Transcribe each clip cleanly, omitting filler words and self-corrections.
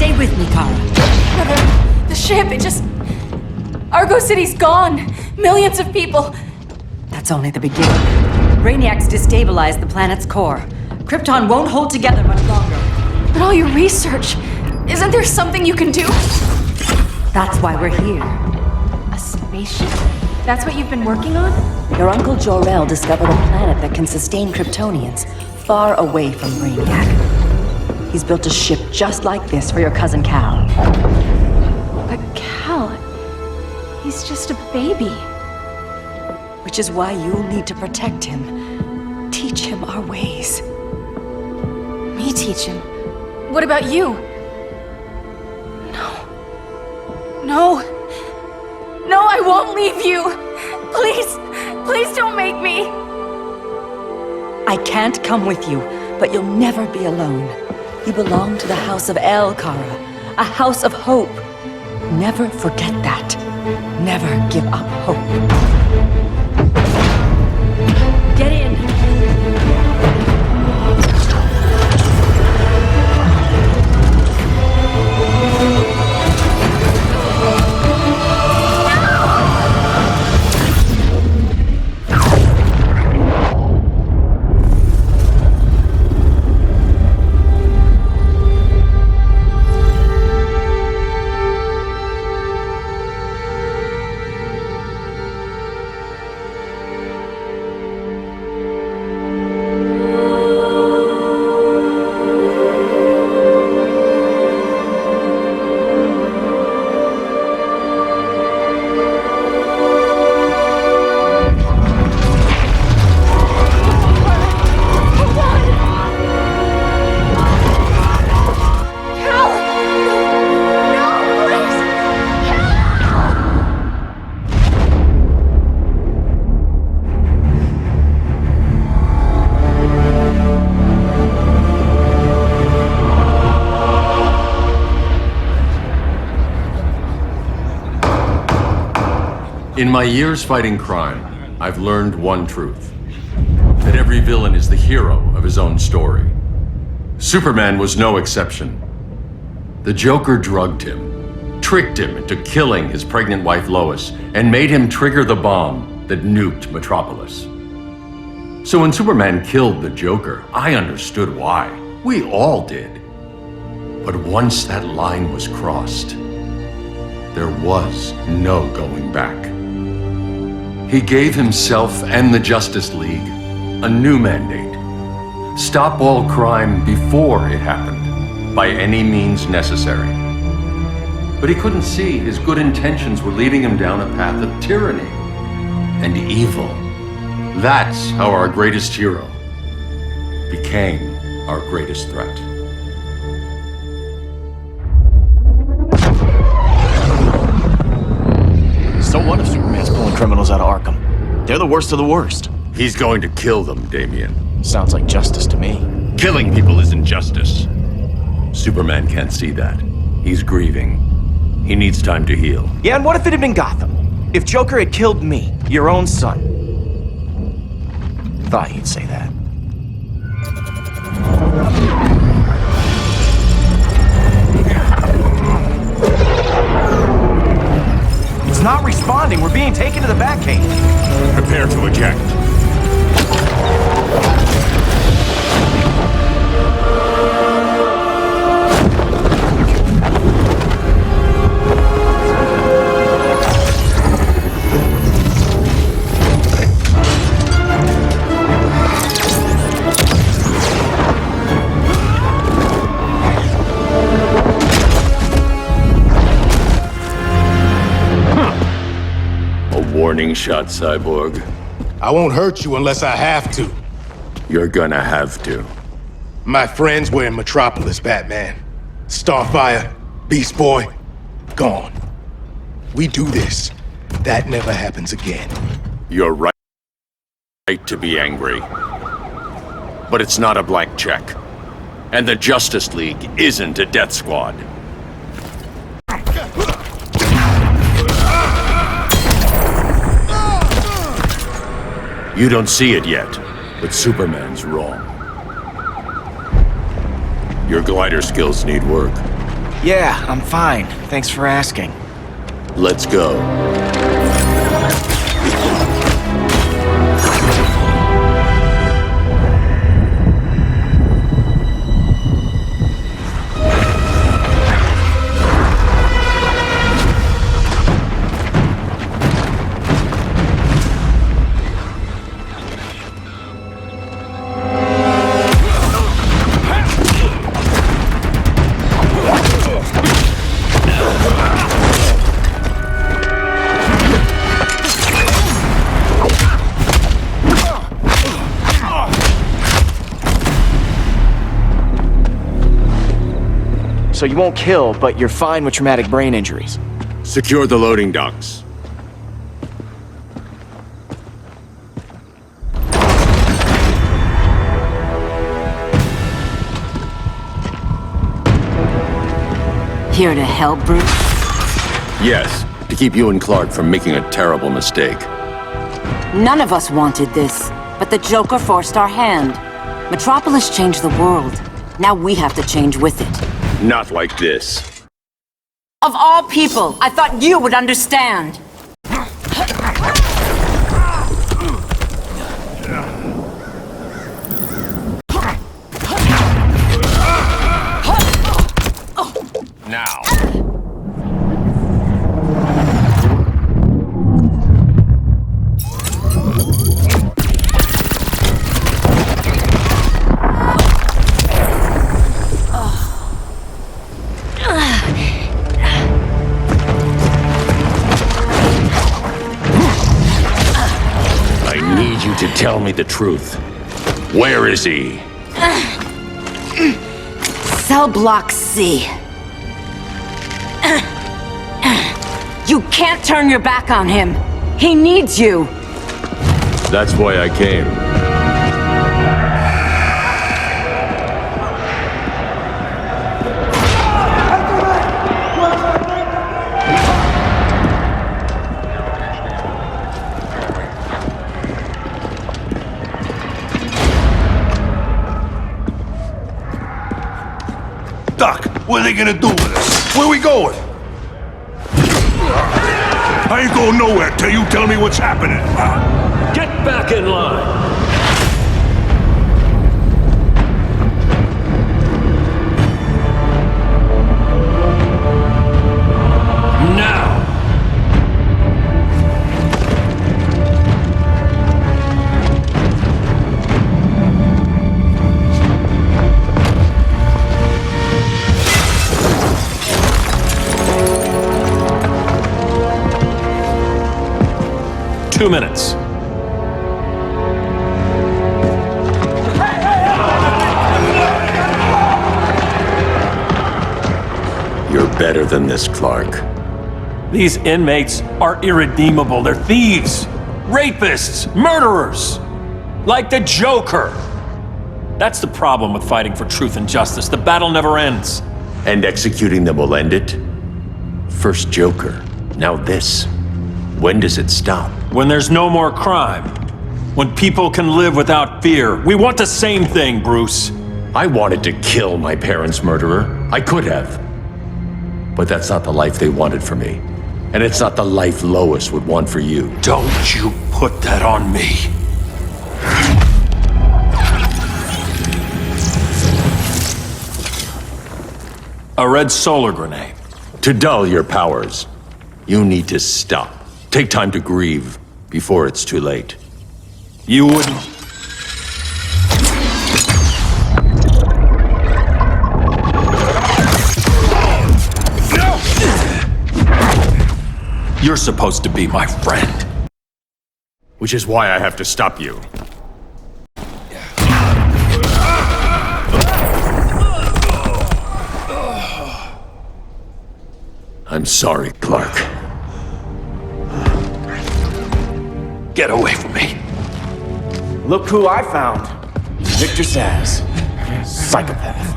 Stay with me, Kara. Mother, the ship, it just... Argo City's gone. Millions of people. That's only the beginning. Brainiac's destabilized the planet's core. Krypton won't hold together much longer. But all your research, isn't there something you can do? That's why we're here. A spaceship? That's what you've been working on? Your uncle Jor-El discovered a planet that can sustain Kryptonians far away from Brainiac. He's built a ship just like this for your cousin Cal. But Cal... he's just a baby. Which is why you'll need to protect him. Teach him our ways. Me teach him? What about you? No, I won't leave you! Please don't make me! I can't come with you, but you'll never be alone. You belong to the House of El, Kara. A house of hope. Never forget that. Never give up hope. Get in! In my years fighting crime, I've learned one truth. That every villain is the hero of his own story. Superman was no exception. The Joker drugged him, tricked him into killing his pregnant wife Lois, and made him trigger the bomb that nuked Metropolis. So when Superman killed the Joker, I understood why. We all did. But once that line was crossed, there was no going back. He gave himself and the Justice League a new mandate. Stop all crime before it happened, by any means necessary. But he couldn't see his good intentions were leading him down a path of tyranny and evil. That's how our greatest hero became our greatest threat. So what if Superman's pulling criminals out of Arkham? They're the worst of the worst. He's going to kill them, Damian. Sounds like justice to me. Killing people isn't justice. Superman can't see that. He's grieving. He needs time to heal. Yeah, and what if it had been Gotham? If Joker had killed me, your own son? Thought you'd say that. It's not responding. We're being taken to the Batcave. Prepare to eject. Warning shot, Cyborg. I won't hurt you unless I have to. You're gonna have to. My friends were in Metropolis, Batman. Starfire, Beast Boy, gone. We do this. That never happens again. You're right to be angry. But it's not a blank check. And the Justice League isn't a death squad. You don't see it yet, but Superman's wrong. Your glider skills need work. Yeah, I'm fine. Thanks for asking. Let's go. So you won't kill, but you're fine with traumatic brain injuries. Secure the loading docks. Here to help, Bruce? Yes, to keep you and Clark from making a terrible mistake. None of us wanted this, but the Joker forced our hand. Metropolis changed the world. Now we have to change with it. Not like this. Of all people, I thought you would understand. Now. I need you to tell me the truth. Where is he? Cell Block C. You can't turn your back on him. He needs you. That's why I came. Doc, what are they gonna do with us? Where we going? I ain't going nowhere till you tell me what's happening. Get back in line! Now! 2 minutes. You're better than this, Clark. These inmates are irredeemable. They're thieves, rapists, murderers. Like the Joker. That's the problem with fighting for truth and justice. The battle never ends. And executing them will end it? First Joker, now this. When does it stop? When there's no more crime. When people can live without fear. We want the same thing, Bruce. I wanted to kill my parents' murderer. I could have. But that's not the life they wanted for me. And it's not the life Lois would want for you. Don't you put that on me. A red solar grenade. To dull your powers, you need to stop. Take time to grieve before it's too late. You wouldn't... You're supposed to be my friend. Which is why I have to stop you. I'm sorry, Clark. Get away from me. Look who I found. Victor Zsasz. Psychopath.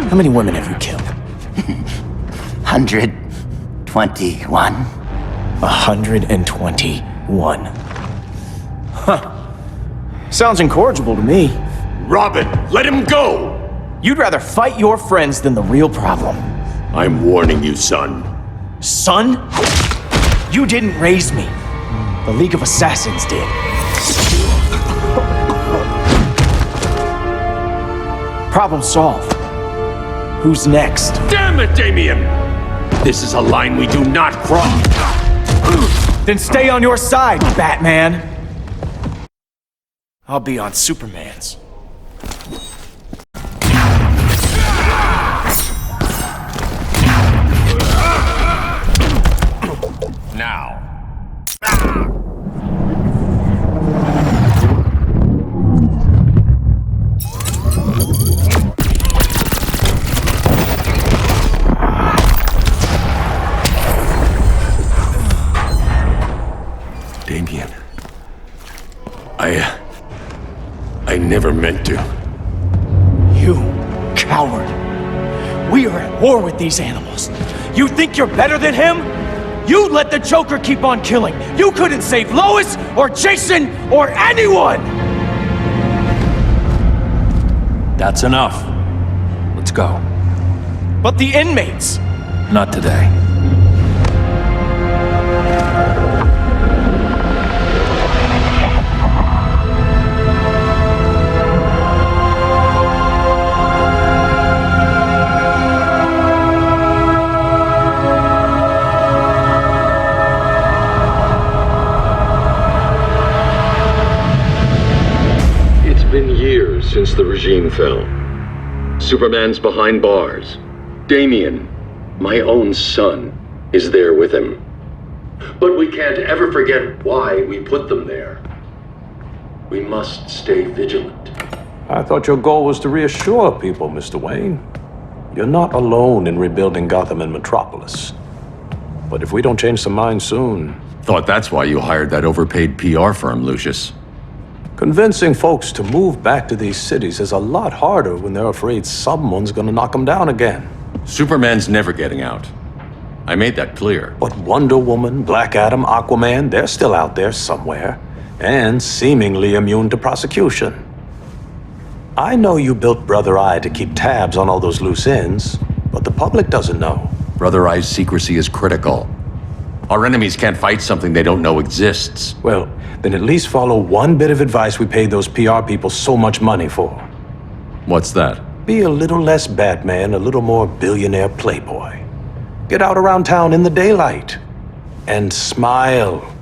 How many women have you killed? 121. 121. Huh. Sounds incorrigible to me. Robin, let him go! You'd rather fight your friends than the real problem. I'm warning you, son. Son? You didn't raise me. The League of Assassins did. Problem solved. Who's next? Damn it, Damien! This is a line we do not cross. Then stay on your side, Batman. I'll be on Superman's. Now. Damien. I never meant to. You coward. We are at war with these animals. You think you're better than him? You let the Joker keep on killing. You couldn't save Lois or Jason or anyone! That's enough. Let's go. But the inmates! Not today. Since the regime fell. Superman's behind bars. Damien, my own son, is there with him. But we can't ever forget why we put them there. We must stay vigilant. I thought your goal was to reassure people, Mr. Wayne. You're not alone in rebuilding Gotham and Metropolis. But if we don't change some minds soon... Thought that's why you hired that overpaid PR firm, Lucius. Convincing folks to move back to these cities is a lot harder when they're afraid someone's gonna knock them down again. Superman's never getting out. I made that clear. But Wonder Woman, Black Adam, Aquaman, they're still out there somewhere, and seemingly immune to prosecution. I know you built Brother Eye to keep tabs on all those loose ends, but the public doesn't know. Brother Eye's secrecy is critical. Our enemies can't fight something they don't know exists. Well, then at least follow one bit of advice we paid those PR people so much money for. What's that? Be a little less Batman, a little more billionaire playboy. Get out around town in the daylight. And smile.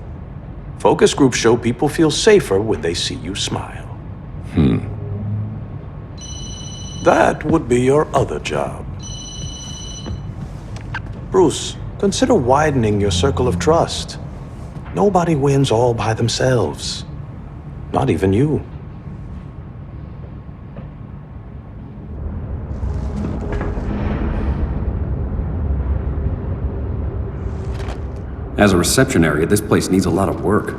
Focus groups show people feel safer when they see you smile. That would be your other job. Bruce, consider widening your circle of trust. Nobody wins all by themselves. Not even you. As a reception area, this place needs a lot of work.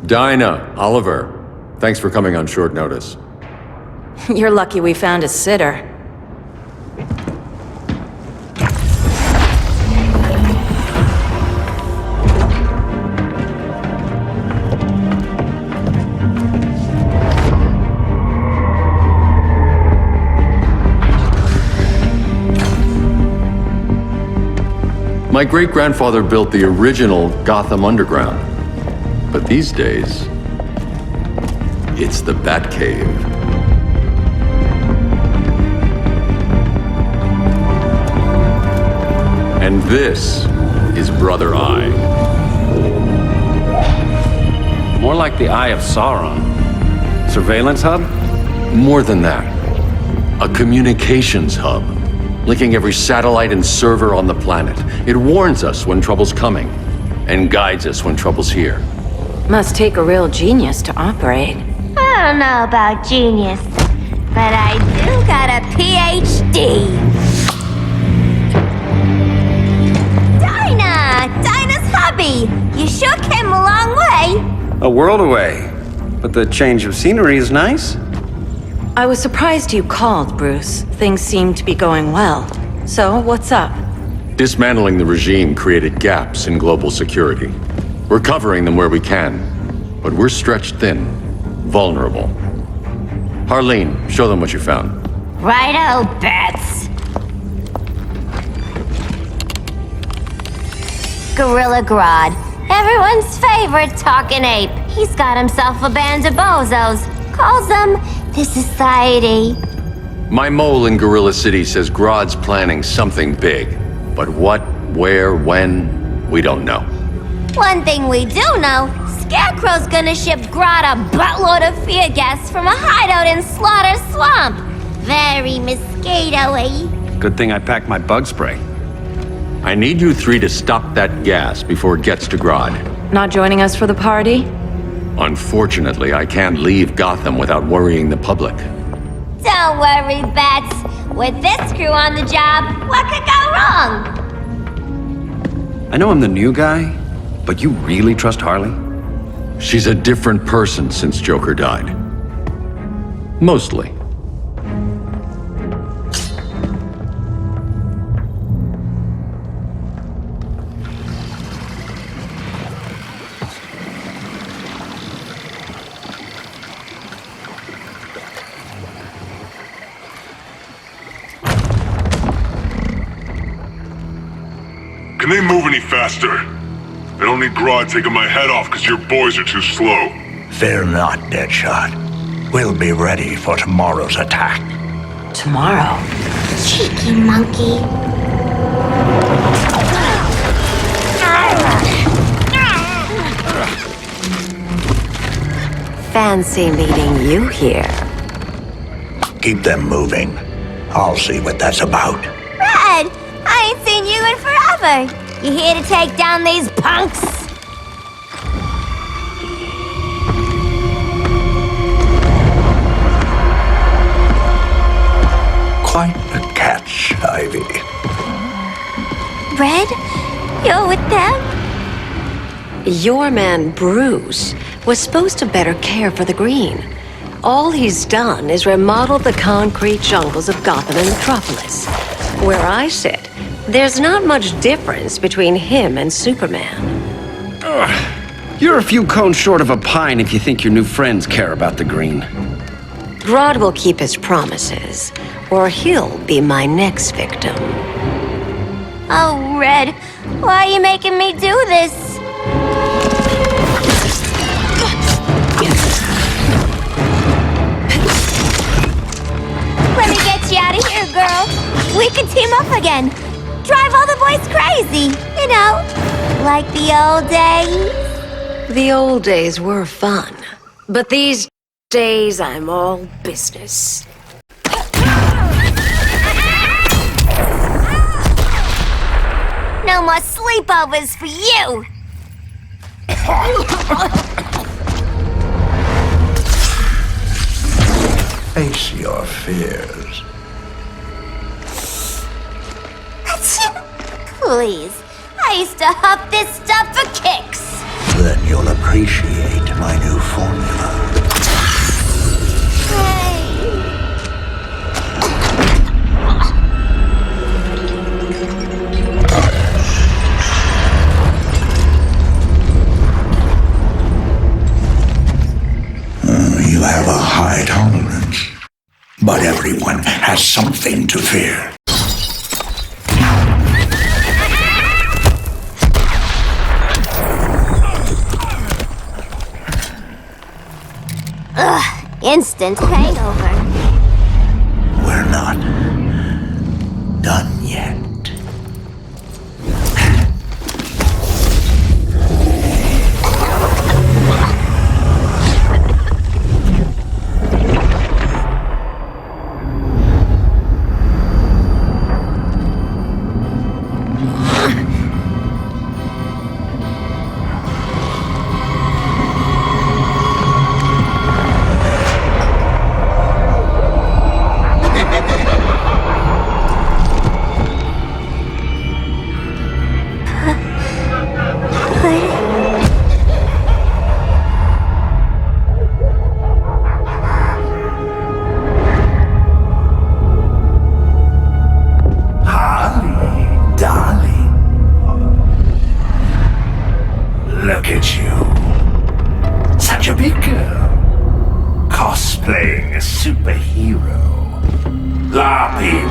Dinah, Oliver, thanks for coming on short notice. You're lucky we found a sitter. My great-grandfather built the original Gotham Underground. But these days, it's the Batcave. And this is Brother Eye. More like the Eye of Sauron. Surveillance hub? More than that. A communications hub, linking every satellite and server on the planet. It warns us when trouble's coming, and guides us when trouble's here. Must take a real genius to operate. I don't know about genius, but I do got a PhD. Dinah's hubby. You sure came a long way. A world away. But the change of scenery is nice. I was surprised you called, Bruce. Things seem to be going well. So, what's up? Dismantling the regime created gaps in global security. We're covering them where we can, but we're stretched thin, vulnerable. Harleen, show them what you found. Righto, Bats. Gorilla Grodd. Everyone's favorite talking ape. He's got himself a band of bozos. Calls them the Society. My mole in Gorilla City says Grodd's planning something big. But what, where, when, we don't know. One thing we do know, Scarecrow's gonna ship Grodd a buttload of fear gas from a hideout in Slaughter Swamp. Very mosquito-y. Good thing I packed my bug spray. I need you three to stop that gas before it gets to Grodd. Not joining us for the party? Unfortunately, I can't leave Gotham without worrying the public. Don't worry, Bats. With this crew on the job, what could go wrong? I know I'm the new guy, but you really trust Harley? She's a different person since Joker died. Mostly. Can they move any faster? I don't need Grodd taking my head off because your boys are too slow. Fear not, Deadshot. We'll be ready for tomorrow's attack. Tomorrow? Cheeky monkey. Fancy meeting you here. Keep them moving. I'll see what that's about. Red, I ain't seen you in forever. You here to take down these punks? Quite a catch, Ivy. Red, you're with them? Your man, Bruce, was supposed to better care for the green. All he's done is remodel the concrete jungles of Gotham and Metropolis. Where I sit, there's not much difference between him and Superman. You're a few cones short of a pine if you think your new friends care about the green. Grodd will keep his promises, or he'll be my next victim. Oh, Red, why are you making me do this? Let me get you out of here, girl. We can team up again. Drive all the boys crazy, you know, like the old days. The old days were fun, but these days I'm all business. No more sleepovers for you. Face your fears. Please, I used to huff this stuff for kicks. Then you'll appreciate my new formula. You have a high tolerance, but everyone has something to fear. Ugh, instant hangover. We're not done yet.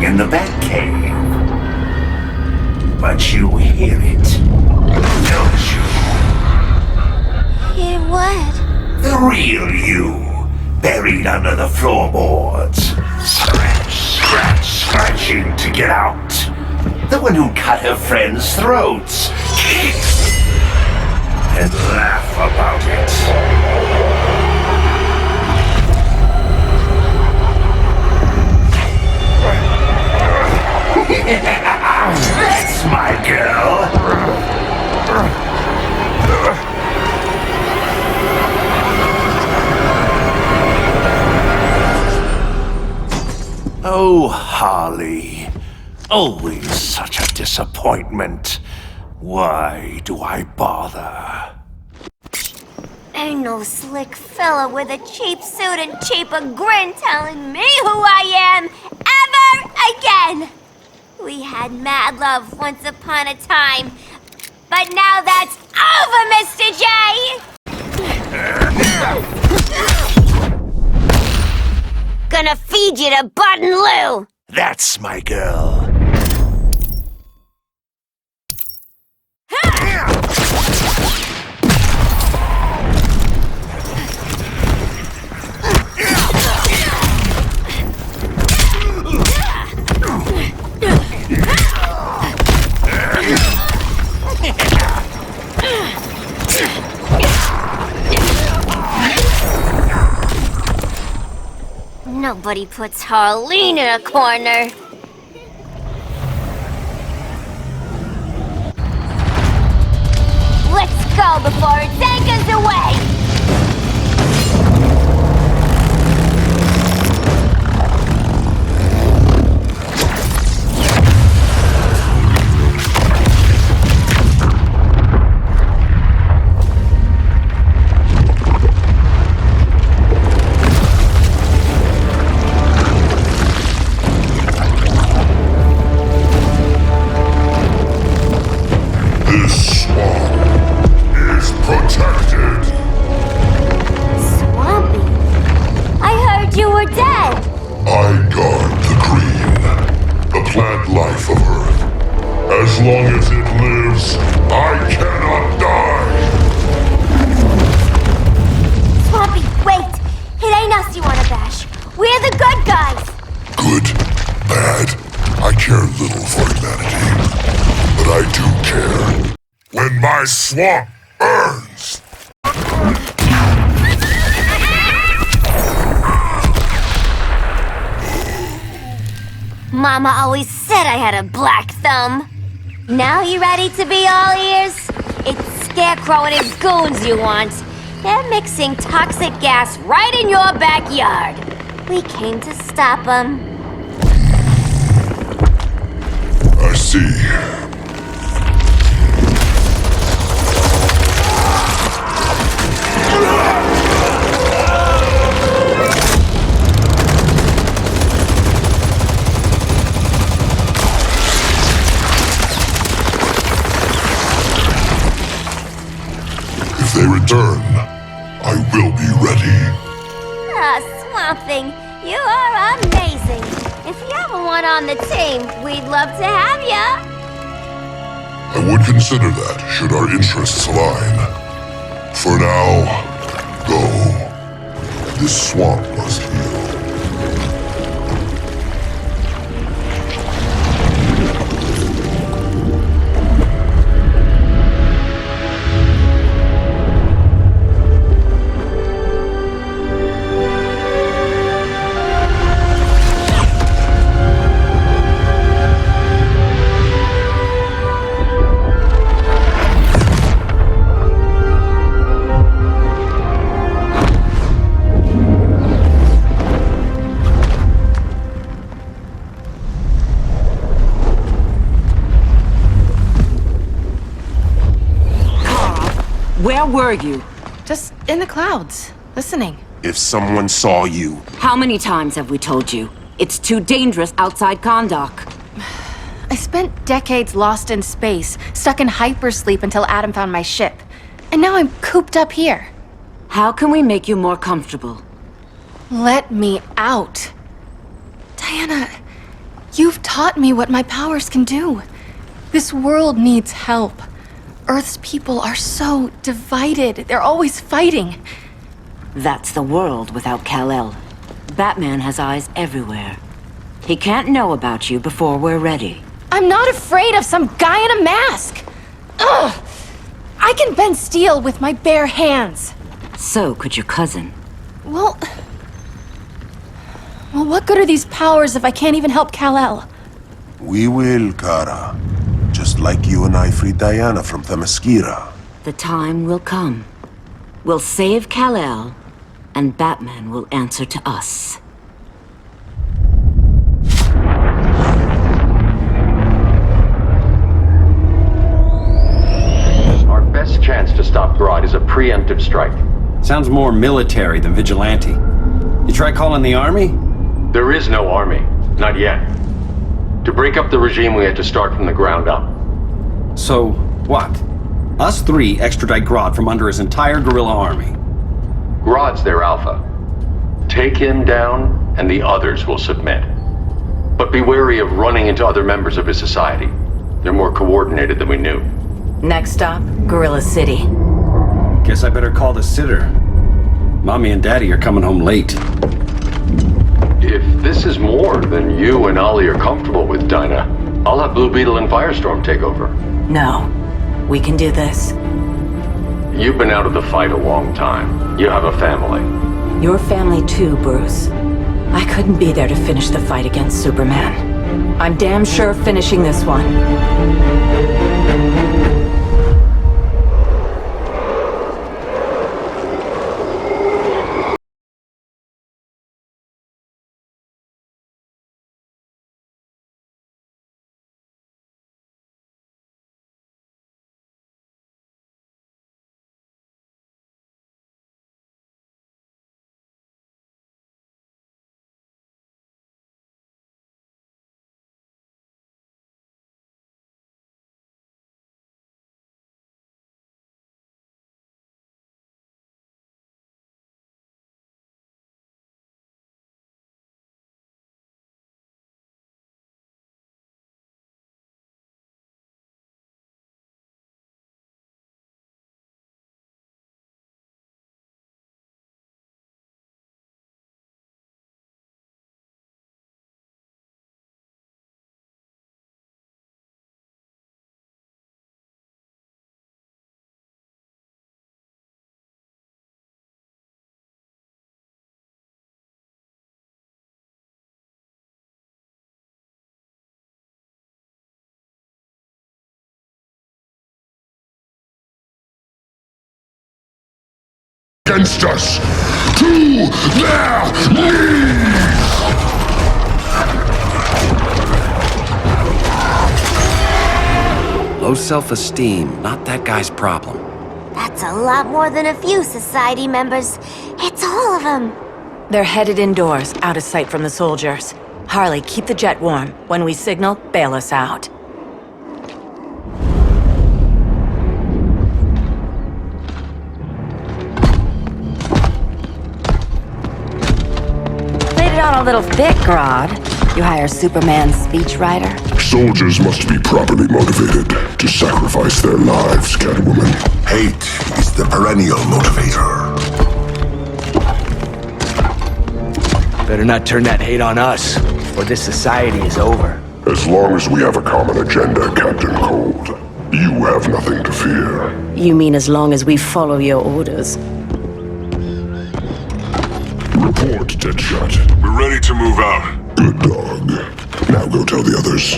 in the Batcave. But you hear it, don't you? Hear what? The real you, buried under the floorboards. Scratching to get out. The one who cut her friends' throats. And laugh about it. That's my girl. Oh, Harley. Always such a disappointment. Why do I bother? Ain't no slick fella with a cheap suit and cheaper grin telling me who I am ever again! We had mad love once upon a time, but now that's over, Mr. J! Gonna feed you to Button Lou! That's my girl. Nobody puts Harleen in a corner. Let's go before it takes us away! This swamp is protected. Swampy? I heard you were dead. I guard the green, the plant life of Earth. As long as it lives, I cannot die. Swampy, wait! It ain't us you wanna bash. We're the good guys! Good, bad, I care little for humanity. But I do care when my swamp burns. Mama always said I had a black thumb. Now you ready to be all ears? It's Scarecrow and his goons you want. They're mixing toxic gas right in your backyard. We came to stop them. I see. If they return, I will be ready. Ah, Swamp Thing, you are amazing. If you ever want on the team, we'd love to have ya. I would consider that, should our interests align. For now, go. This swamp must heal. Where were you? Just in the clouds, listening. If someone saw you, How many times have we told you? It's too dangerous outside Kondak. I spent decades lost in space, stuck in hypersleep until Adam found my ship. And now I'm cooped up here. How can we make you more comfortable? Let me out. Diana, You've taught me what my powers can do. This world needs help. Earth's people are so divided. They're always fighting. That's the world without Kal-El. Batman has eyes everywhere. He can't know about you before we're ready. I'm not afraid of some guy in a mask. Ugh! I can bend steel with my bare hands. So could your cousin. Well, what good are these powers if I can't even help Kal-El? We will, Kara. Just like you and I freed Diana from Themyscira. The time will come. We'll save Kal-El, and Batman will answer to us. Our best chance to stop Grodd is a preemptive strike. Sounds more military than vigilante. You try calling the army? There is no army. Not yet. To break up the regime, we had to start from the ground up. So, what? Us three extradite Grodd from under his entire guerrilla army. Grodd's their alpha. Take him down, and the others will submit. But be wary of running into other members of his society. They're more coordinated than we knew. Next stop, Gorilla City. Guess I better call the sitter. Mommy and Daddy are coming home late. If this is more than you and Ollie are comfortable with, Dinah, I'll have Blue Beetle and Firestorm take over. No. We can do this. You've been out of the fight a long time. You have a family. Your family too, Bruce. I couldn't be there to finish the fight against Superman. I'm damn sure finishing this one. Against us, to their knees! Low self-esteem, not that guy's problem. That's a lot more than a few society members. It's all of them. They're headed indoors, out of sight from the soldiers. Harley, keep the jet warm. When we signal, bail us out. Played it on a little thick, Grodd. You hire Superman's speechwriter? Soldiers must be properly motivated to sacrifice their lives, Catwoman. Hate is the perennial motivator. Better not turn that hate on us, or this society is over. As long as we have a common agenda, Captain Cold, you have nothing to fear. You mean as long as we follow your orders? Report, Deadshot. We're ready to move out. Good dog. Now go tell the others.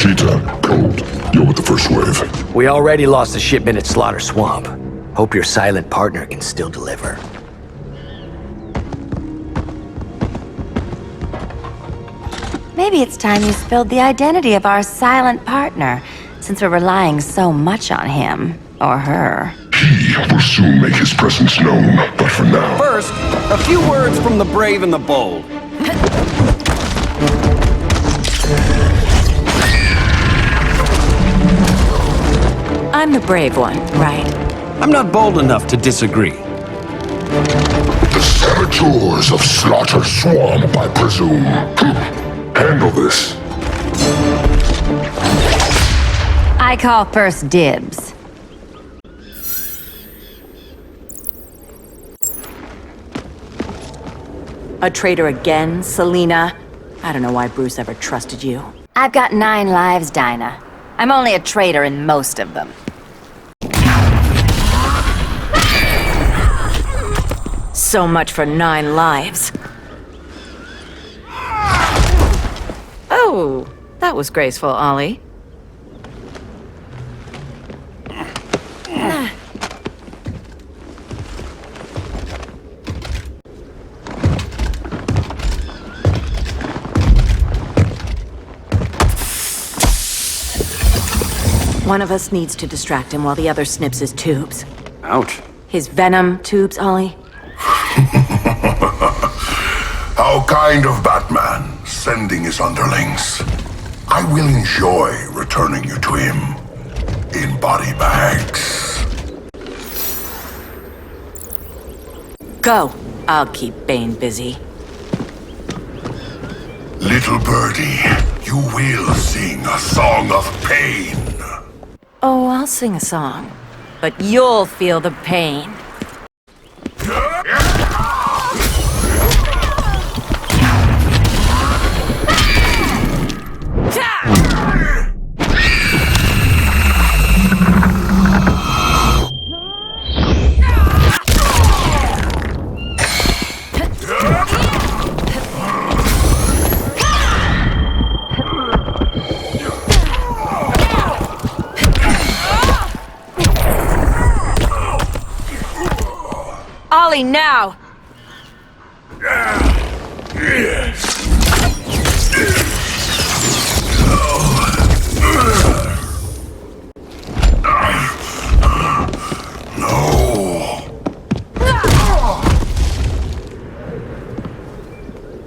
Cheetah, Cold, you're with the first wave. We already lost a shipment at Slaughter Swamp. Hope your silent partner can still deliver. Maybe it's time you spilled the identity of our silent partner, since we're relying so much on him, or her. He will soon make his presence known, but for now... First, a few words from the brave and the bold. I'm the brave one, right? I'm not bold enough to disagree. The saboteurs of Slaughter Swamp, I presume. Handle this. I call first dibs. A traitor again, Selena? I don't know why Bruce ever trusted you. I've got 9 lives, Dinah. I'm only a traitor in most of them. So much for 9 lives. Oh, that was graceful, Ollie. One of us needs to distract him while the other snips his tubes. Ouch. His venom tubes, Ollie? How kind of Batman, sending his underlings. I will enjoy returning you to him in body bags. Go. I'll keep Bane busy. Little birdie, you will sing a song of pain. Oh, I'll sing a song. But you'll feel the pain. Ollie, now!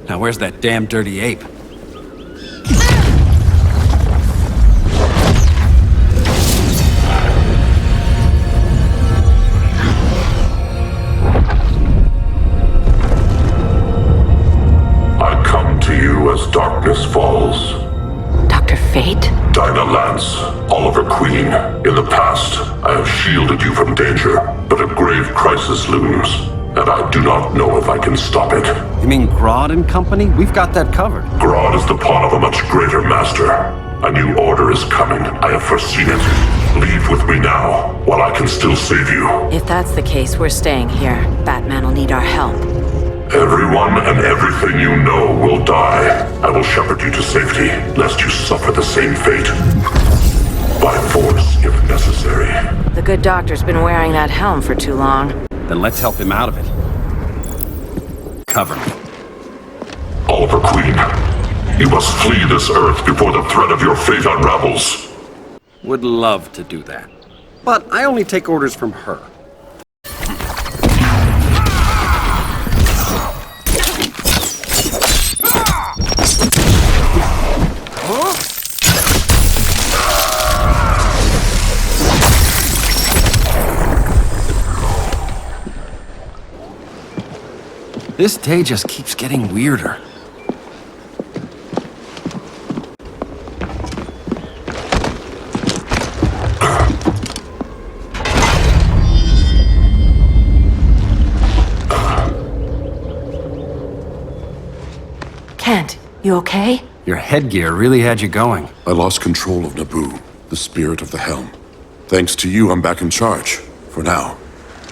Now where's that damn dirty ape? As darkness falls. Dr. Fate? Dinah Lance, Oliver Queen. In the past, I have shielded you from danger, but a grave crisis looms, and I do not know if I can stop it. You mean Grodd and company? We've got that covered. Grodd is the pawn of a much greater master. A new order is coming. I have foreseen it. Leave with me now, while I can still save you. If that's the case, we're staying here. Batman will need our help. Everyone and everything you know will die. I will shepherd you to safety, lest you suffer the same fate. By force, if necessary. The good doctor's been wearing that helm for too long. Then let's help him out of it. Cover me. Oliver Queen, you must flee this Earth before the threat of your fate unravels. Would love to do that. But I only take orders from her. This day just keeps getting weirder. Kent, you okay? Your headgear really had you going. I lost control of Naboo, the spirit of the helm. Thanks to you, I'm back in charge. For now.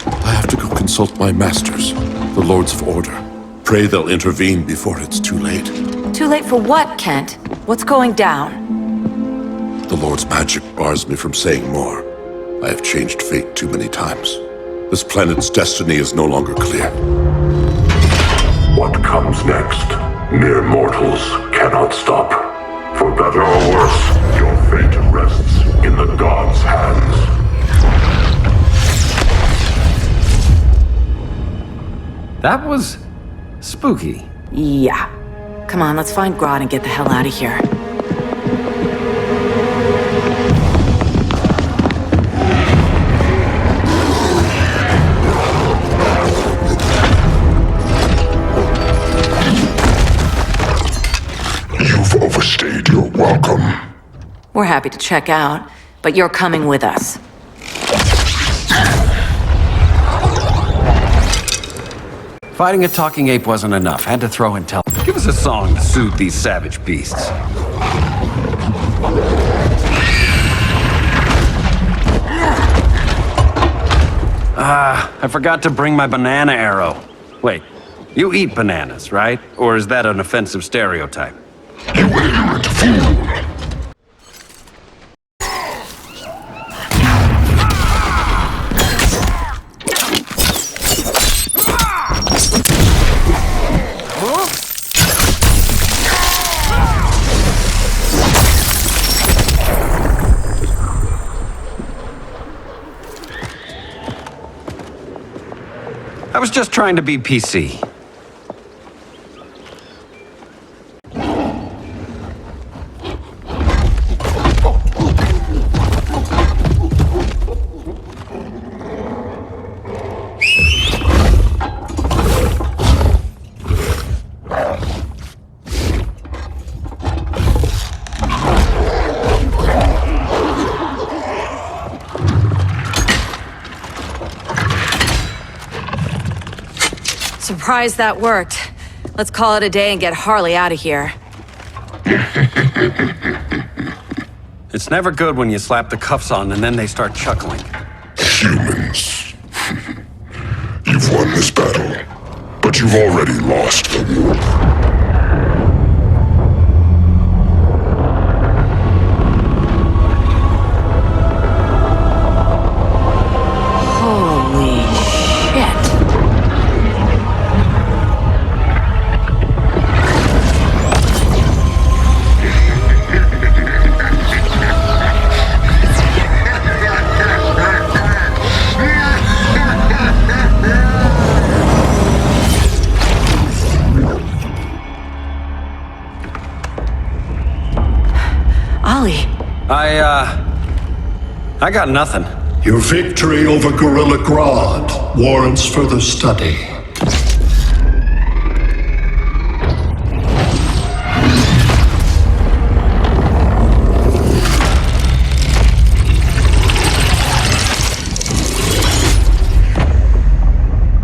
I have to go consult my masters, the Lords of Order. Pray they'll intervene before it's too late. Too late for what, Kent? What's going down? The Lord's magic bars me from saying more. I have changed fate too many times. This planet's destiny is no longer clear. What comes next, mere mortals cannot stop. For better or worse, your fate rests in the gods' hands. That was spooky. Yeah. Come on, let's find Grodd and get the hell out of here. You've overstayed your welcome. We're happy to check out. but you're coming with us. Fighting a talking ape wasn't enough. Had to throw in Give us a song to soothe these savage beasts. I forgot to bring my banana arrow. Wait, you eat bananas, right? Or is that an offensive stereotype? You ignorant fool! I was just trying to be PC. Surprised that worked. Let's call it a day and get Harley out of here. It's never good when you slap the cuffs on and then they start chuckling. Humans. You've won this battle, but you've already lost the war. I got nothing. Your victory over Gorilla Grodd warrants further study.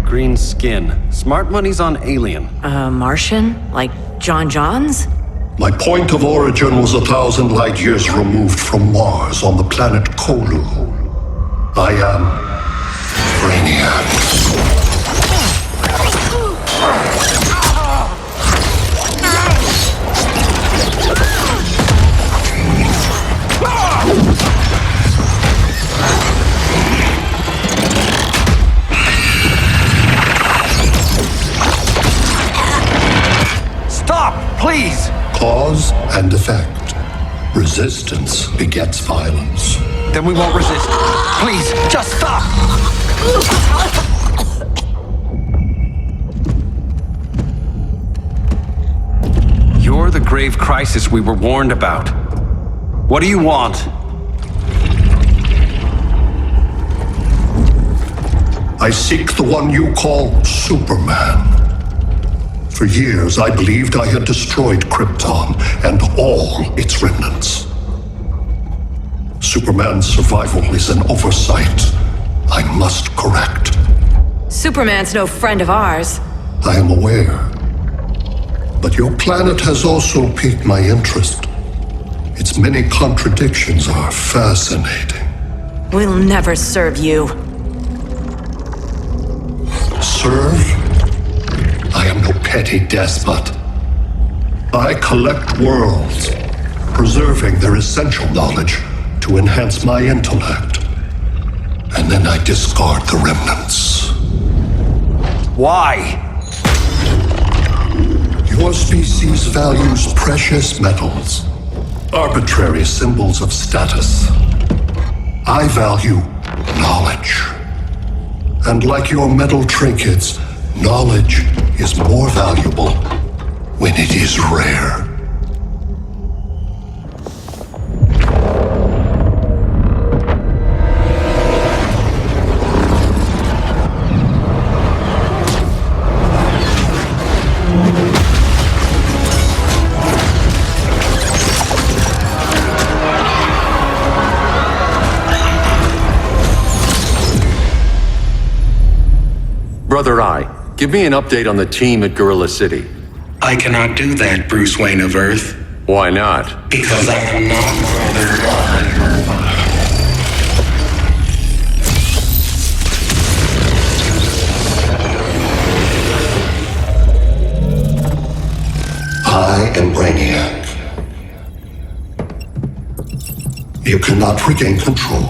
Green skin. Smart money's on alien. Martian? Like John Johns? My point of origin was 1,000 light years removed from Mars on the planet Kolu. I am Brainiac. Stop, please! Cause and effect. Resistance begets violence. Then we won't resist. Please, just stop! You're the grave crisis we were warned about. What do you want? I seek the one you call Superman. For years, I believed I had destroyed Krypton and all its remnants. Superman's survival is an oversight I must correct. Superman's no friend of ours. I am aware. But your planet has also piqued my interest. Its many contradictions are fascinating. We'll never serve you. Serve? I am no petty despot. I collect worlds, preserving their essential knowledge to enhance my intellect. And then I discard the remnants. Why? Your species values precious metals, arbitrary symbols of status. I value knowledge. And like your metal trinkets, knowledge is more valuable when it is rare. Brother Eye, give me an update on the team at Gorilla City. I cannot do that, Bruce Wayne of Earth. Why not? Because I am not Brother Eye. I am Brainiac. You cannot regain control.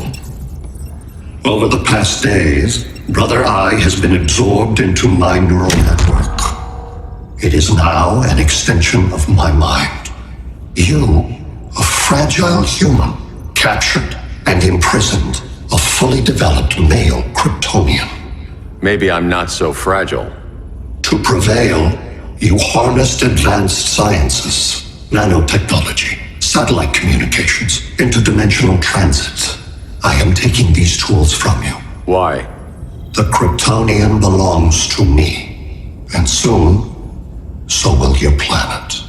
Over the past days, Brother Eye has been absorbed into my neural network. It is now an extension of my mind. You, a fragile human, captured and imprisoned a fully developed male Kryptonian. Maybe I'm not so fragile. To prevail, you harnessed advanced sciences, nanotechnology, satellite communications, interdimensional transit. I am taking these tools from you. Why? The Kryptonian belongs to me. And soon, so will your planet.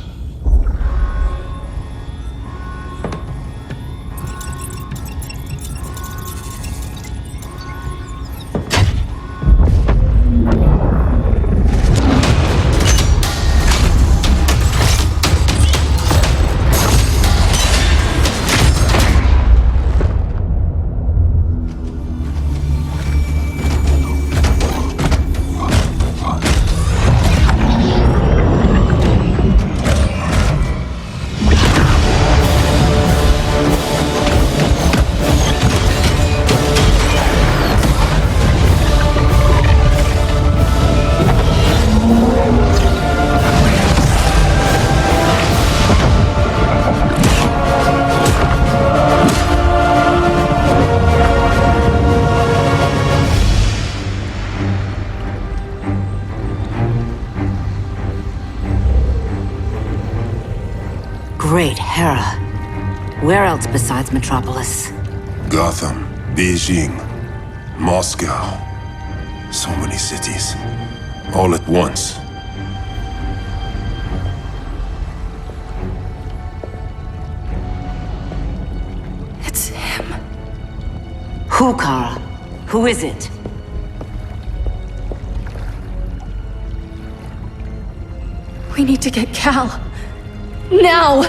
Great Hera. Where else besides Metropolis? Gotham, Beijing, Moscow. So many cities. All at once. It's him. Who, Kara? Who is it? We need to get Cal. Now!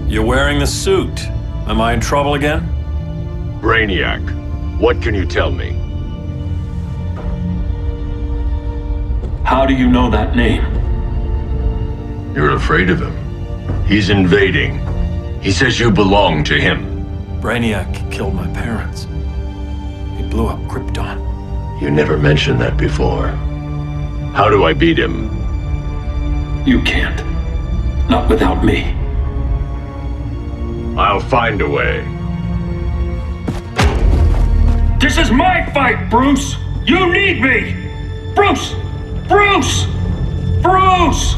You're wearing the suit. Am I in trouble again? Brainiac, what can you tell me? How do you know that name? You're afraid of him. He's invading. He says you belong to him. Brainiac killed my parents. He blew up Krypton. You never mentioned that before. How do I beat him? You can't. Not without me. I'll find a way. This is my fight, Bruce! You need me! Bruce! Bruce! Bruce!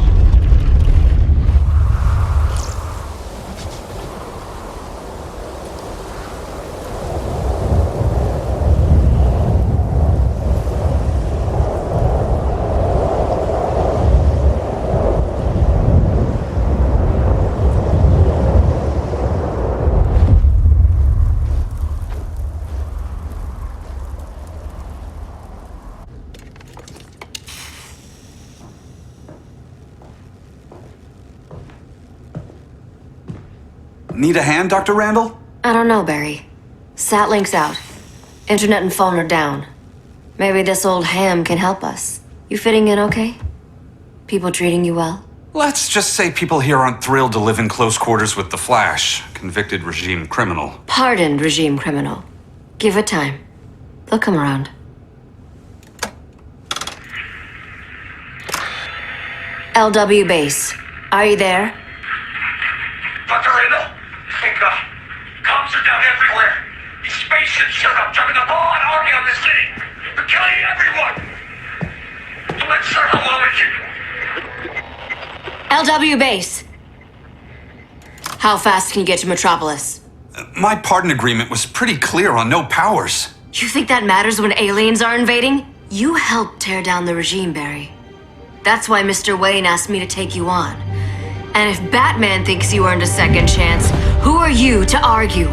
Need a hand, Dr. Randall? I don't know, Barry. Satlink's out. Internet and phone are down. Maybe this old ham can help us. You fitting in okay? People treating you well? Let's just say people here aren't thrilled to live in close quarters with the Flash, convicted regime criminal. Pardoned regime criminal. Give it time. They'll come around. LW base. Are you there? Dr. Randall? Comms are down everywhere. These spaceships showed up, dropping the ball and army on the city. They're killing everyone. I'm not sure how long it can... LW base. How fast can you get to Metropolis? My pardon agreement was pretty clear on no powers. You think that matters when aliens are invading? You helped tear down the regime, Barry. That's why Mr. Wayne asked me to take you on. And if Batman thinks you earned a second chance, who are you to argue?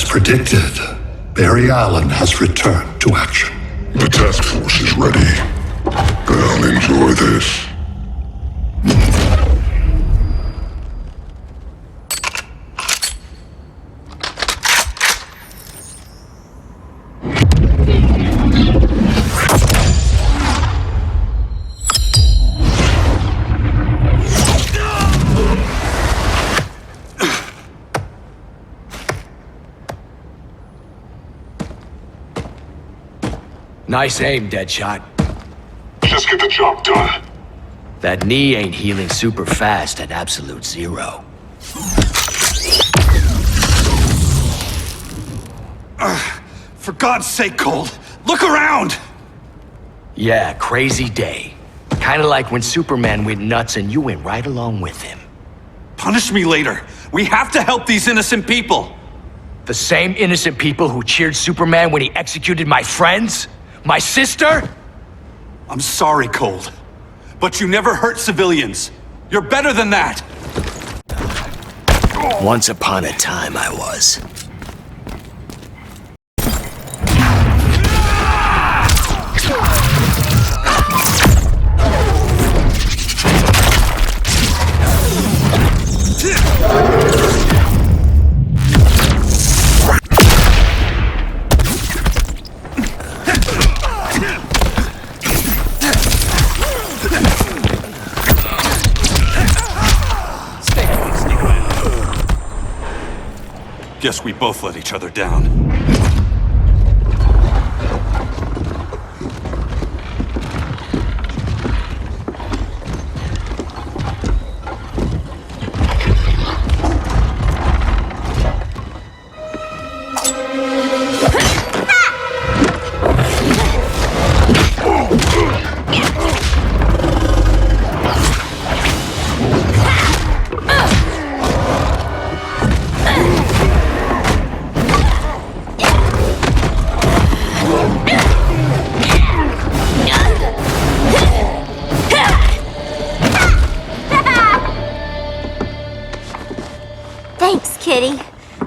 Predicted, Barry Allen has returned to action. The task force is ready. I'll enjoy this. Nice aim, Deadshot. Just get the job done. That knee ain't healing super fast at absolute zero. For God's sake, Cold, look around! Yeah, crazy day. Kinda like when Superman went nuts and you went right along with him. Punish me later. We have to help these innocent people. The same innocent people who cheered Superman when he executed my friends? My sister? I'm sorry, Cold, but you never hurt civilians. You're better than that. Once upon a time I was. Guess we both let each other down.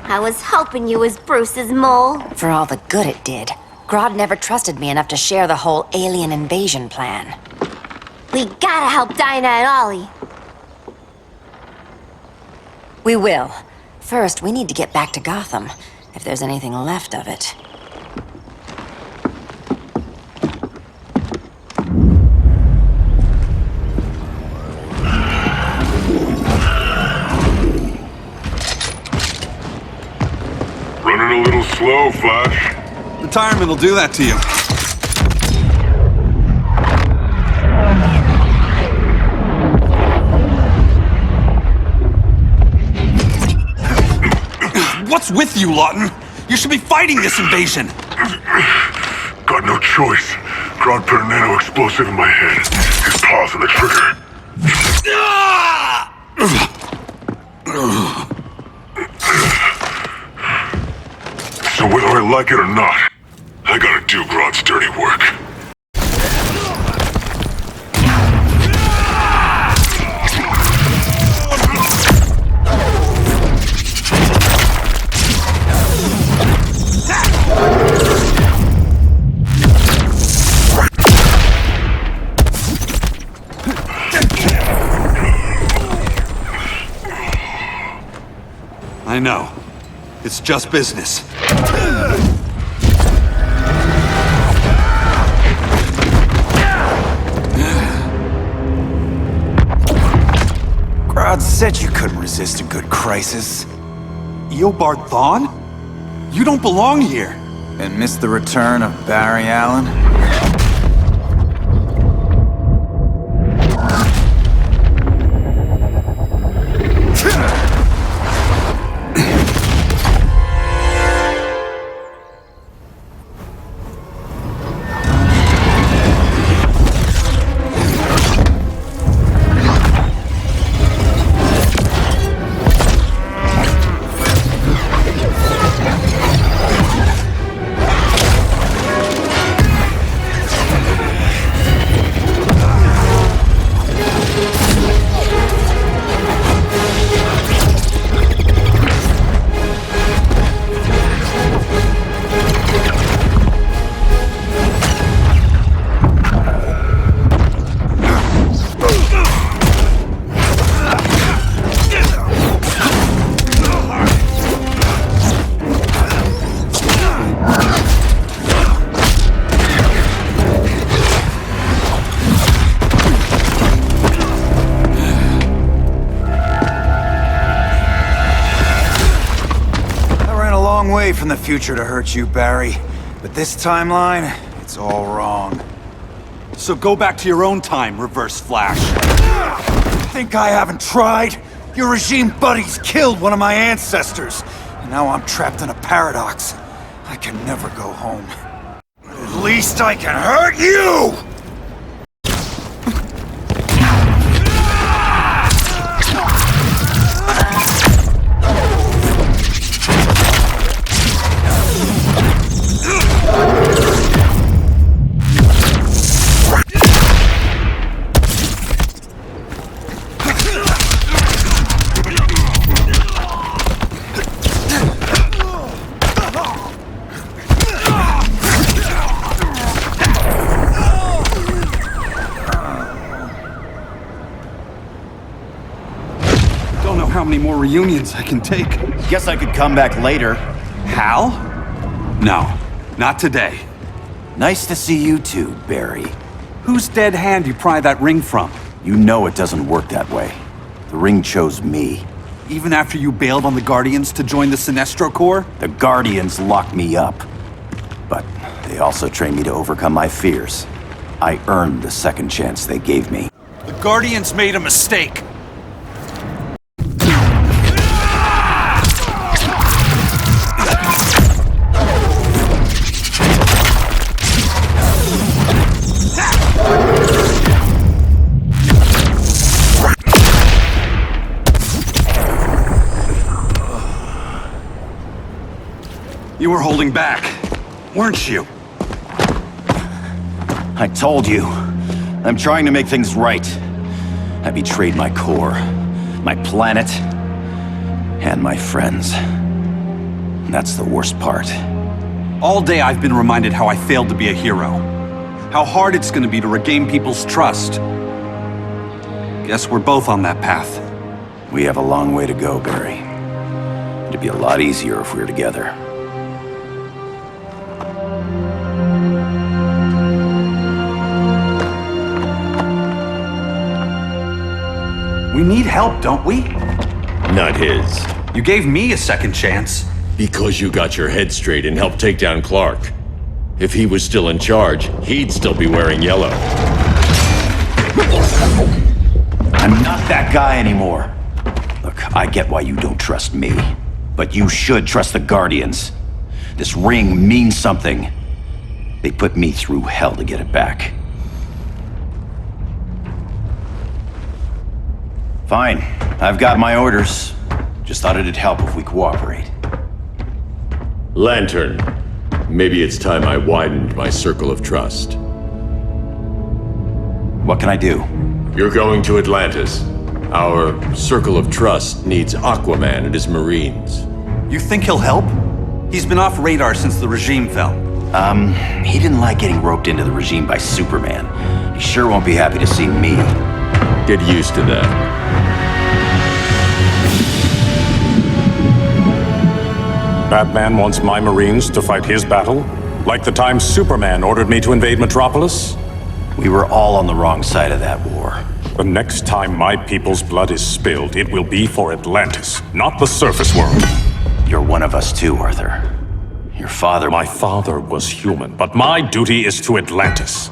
I was hoping you was Bruce's mole. For all the good it did. Grodd never trusted me enough to share the whole alien invasion plan. We gotta help Dinah and Ollie. We will. First, we need to get back to Gotham, if there's anything left of it. Running a little slow, Flash. Retirement will do that to you. What's with you, Lawton? You should be fighting this invasion. Got no choice. Grodd put a nano explosive in my head. His paws on the trigger. like it or not, I gotta do Grodd's dirty work. I know. It's just business. Grodd said you couldn't resist a good crisis. Eobard Thawne? You don't belong here. And miss the return of Barry Allen? From the future to hurt you, Barry. But this timeline, it's all wrong. So go back to your own time, Reverse Flash. Think I haven't tried? Your regime buddies killed one of my ancestors. And now I'm trapped in a paradox. I can never go home. At least I can hurt you! How many more reunions I can take? Guess I could come back later. Hal? No, not today. Nice to see you too, Barry. Whose dead hand you pry that ring from? You know it doesn't work that way. The ring chose me. Even after you bailed on the Guardians to join the Sinestro Corps? The Guardians locked me up. But they also trained me to overcome my fears. I earned the second chance they gave me. The Guardians made a mistake. You were holding back, weren't you? I told you. I'm trying to make things right. I betrayed my core, my planet, and my friends. That's the worst part. All day I've been reminded how I failed to be a hero. How hard it's gonna be to regain people's trust. Guess we're both on that path. We have a long way to go, Barry. It'd be a lot easier if we were together. We need help, don't we? Not his. You gave me a second chance. Because you got your head straight and helped take down Clark. If he was still in charge, he'd still be wearing yellow. I'm not that guy anymore. Look, I get why you don't trust me. But you should trust the Guardians. This ring means something. They put me through hell to get it back. Fine. I've got my orders. Just thought it'd help if we cooperate. Lantern, Maybe it's time I widened my circle of trust. What can I do? You're going to Atlantis. Our circle of trust needs Aquaman and his Marines. You think he'll help? He's been off radar since the regime fell. He didn't like getting roped into the regime by Superman. He sure won't be happy to see me. Get used to that. Batman wants my Marines to fight his battle? Like the time Superman ordered me to invade Metropolis? We were all on the wrong side of that war. The next time my people's blood is spilled, it will be for Atlantis, not the surface world. You're one of us too, Arthur. Your father... My father was human, but my duty is to Atlantis.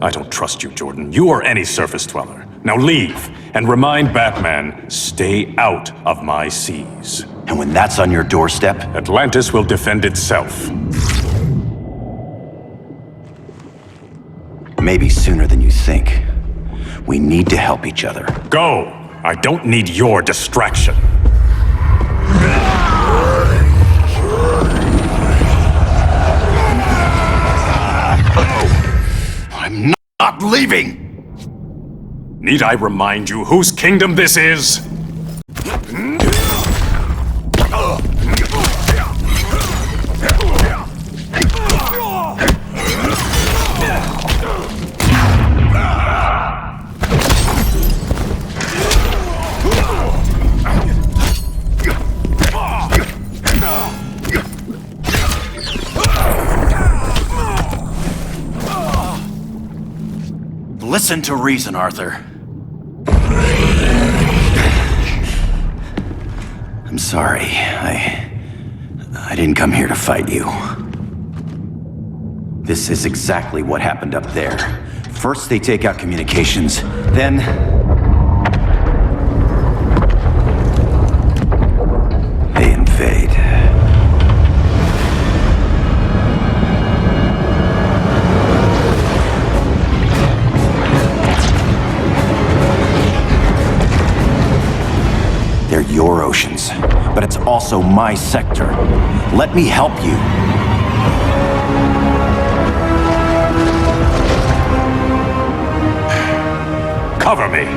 I don't trust you, Jordan. You or any surface dweller. Now leave, and remind Batman, stay out of my seas. And when that's on your doorstep? Atlantis will defend itself. Maybe sooner than you think. We need to help each other. Go! I don't need your distraction. I'm not leaving! Need I remind you whose kingdom this is? Listen to reason, Arthur. I'm sorry. I didn't come here to fight you. This is exactly what happened up there. First they take out communications, then... they invade. They're your oceans, but it's also my sector. Let me help you. Cover me!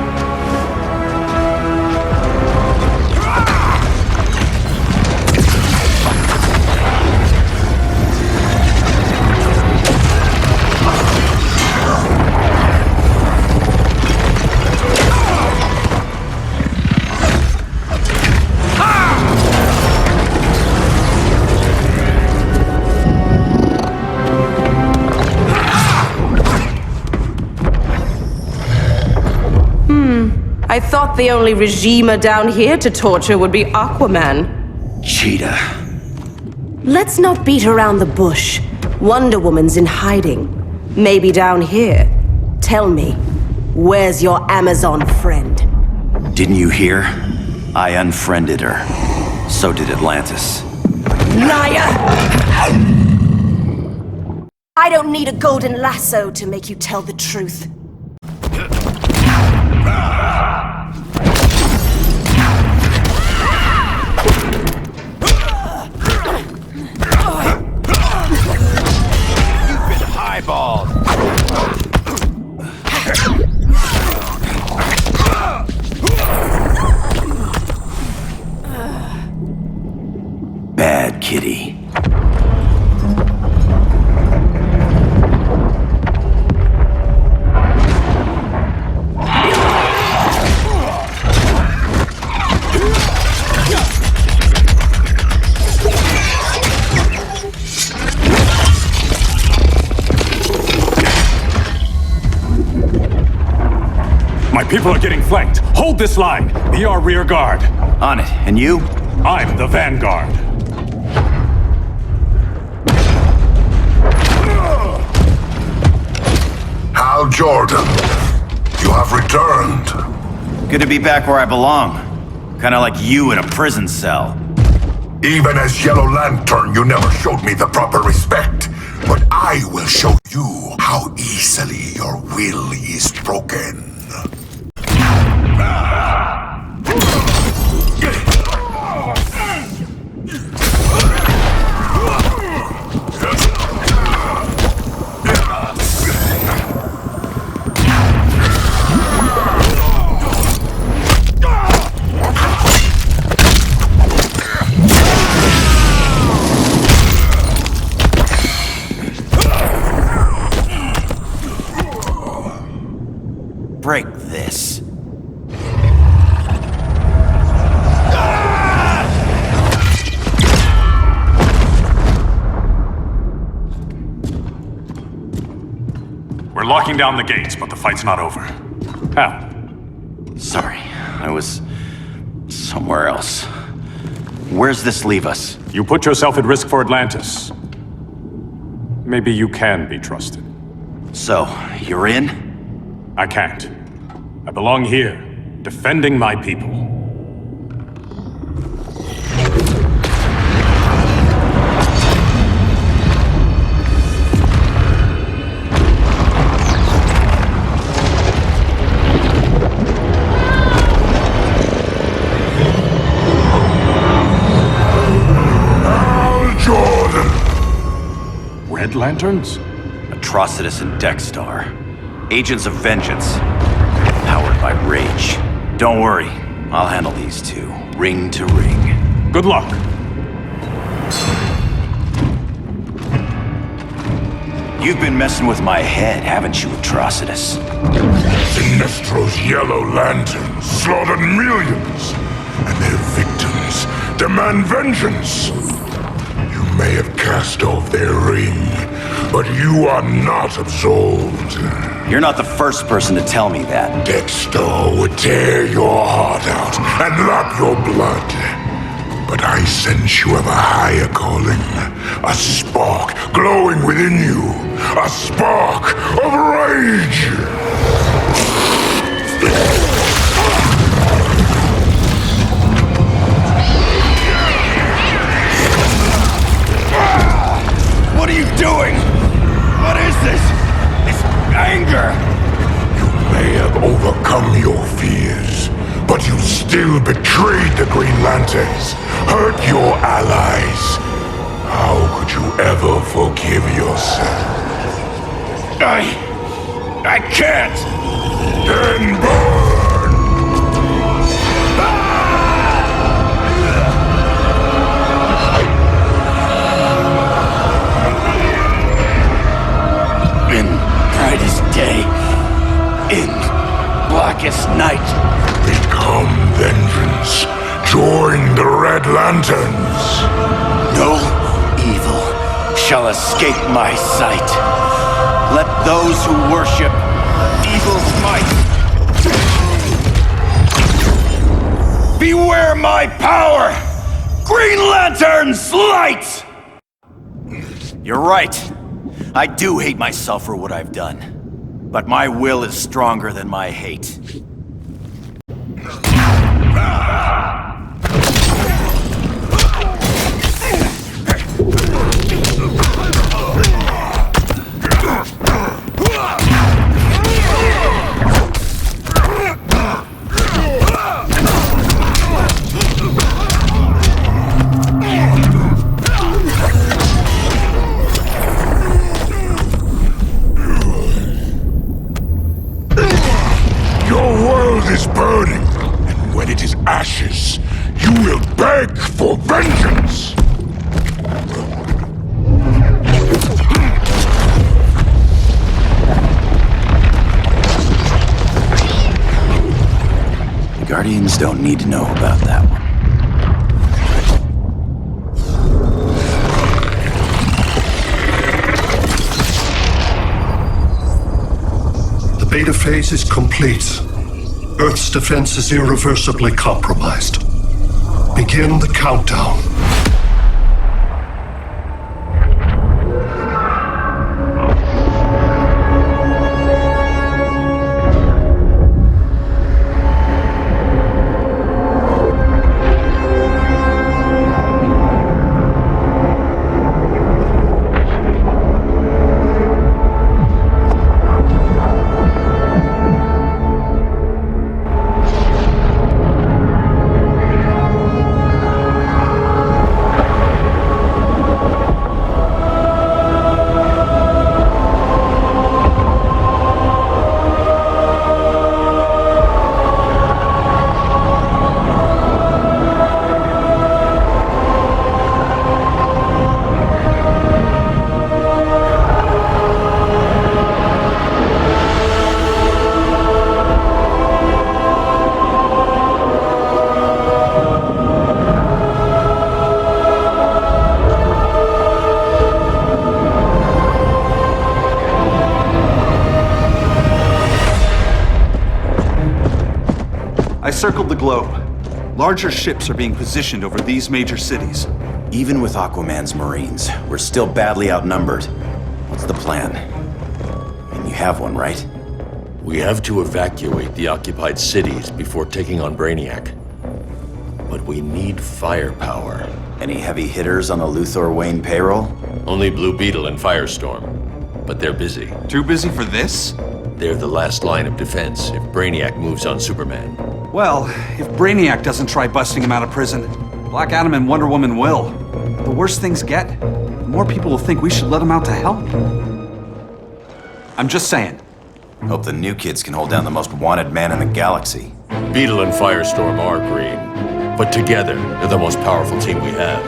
I thought the only regimer down here to torture would be Aquaman. Cheetah. Let's not beat around the bush. Wonder Woman's in hiding. Maybe down here. Tell me, where's your Amazon friend? Didn't you hear? I unfriended her. So did Atlantis. Liar! I don't need a golden lasso to make you tell the truth. Eyeball. Bad kitty. My people are getting flanked. Hold this line. Be our rear guard. On it. And you? I'm the vanguard. Hal Jordan, you have returned. Good to be back where I belong. Kinda like you in a prison cell. Even as Yellow Lantern, you never showed me the proper respect. But I will show you how easily your will is broken. break this. We're locking down the gates, but the fight's not over. How? Sorry, I was somewhere else. Where's this leave us? You put yourself at risk for Atlantis. Maybe you can be trusted. So, you're in? I can't. I belong here, defending my people. Red Lanterns? Atrocitus and Dexstar. Agents of Vengeance. Powered by rage. Don't worry, I'll handle these two, ring to ring. Good luck. You've been messing with my head, haven't you, Atrocitus? Sinestro's yellow lanterns slaughtered millions, and their victims demand vengeance. You may have cast off their ring, but you are not absolved. You're not the first person to tell me that. Dexter would tear your heart out and lap your blood. But I sense you have a higher calling. A spark glowing within you. A spark of rage! What are you doing? What is this? It's anger! You may have overcome your fears, but you still betrayed the Green Lanterns, hurt your allies. How could you ever forgive yourself? I can't! Then burn! In brightest day, in blackest night. Become vengeance. Join the Red Lanterns. No evil shall escape my sight. Let those who worship evil's might beware my power! Green Lantern's light! You're right. I do hate myself for what I've done. But my will is stronger than my hate. Is burning, and when it is ashes, you will beg for vengeance! The Guardians don't need to know about that one. The beta phase is complete. Earth's defense is irreversibly compromised. Begin the countdown. I circled the globe. Larger ships are being positioned over these major cities. Even with Aquaman's Marines, we're still badly outnumbered. What's the plan? And you have one, right? We have to evacuate the occupied cities before taking on Brainiac. But we need firepower. Any heavy hitters on the Luthor Wayne payroll? Only Blue Beetle and Firestorm. But they're busy. Too busy for this? They're the last line of defense if Brainiac moves on Superman. Well, if Brainiac doesn't try busting him out of prison, Black Adam and Wonder Woman will. The worse things get, the more people will think we should let him out to help. I'm just saying. Hope the new kids can hold down the most wanted man in the galaxy. Beetle and Firestorm are green, but together, they're the most powerful team we have.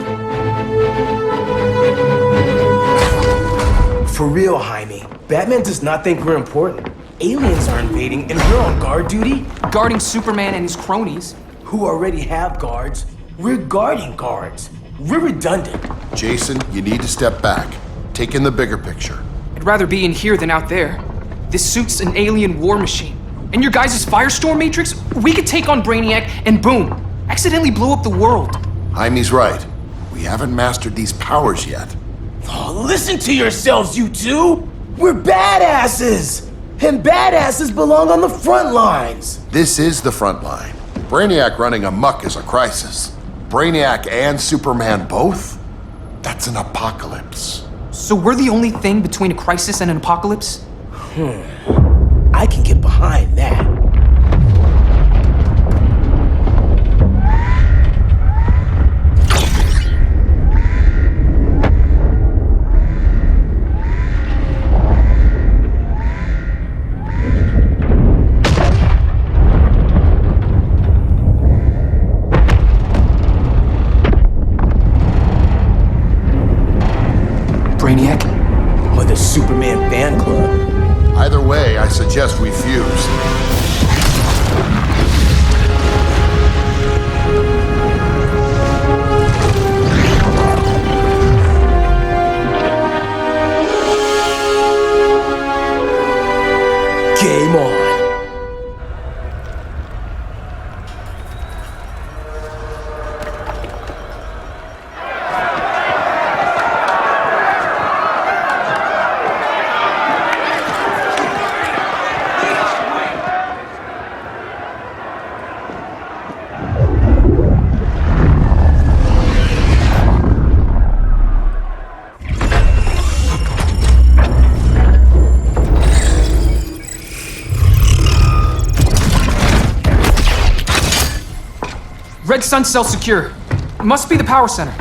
For real, Jaime, Batman does not think we're important. Aliens are invading and we're on guard duty? Guarding Superman and his cronies. Who already have guards. We're guarding guards. We're redundant. Jason, you need to step back. Take in the bigger picture. I'd rather be in here than out there. This suit's an alien war machine. And your guys' Firestorm Matrix, we could take on Brainiac and boom, accidentally blow up the world. Jaime's right. We haven't mastered these powers yet. Oh, listen to yourselves, you two! We're badasses! And badasses belong on the front lines! This is the front line. Brainiac running amok is a crisis. Brainiac and Superman both? That's an apocalypse. So we're the only thing between a crisis and an apocalypse? I can get behind that. Brainiac? Or the Superman fan club? Either way, I suggest we fuse. Game on. Red Sun cell secure. It must be the power center.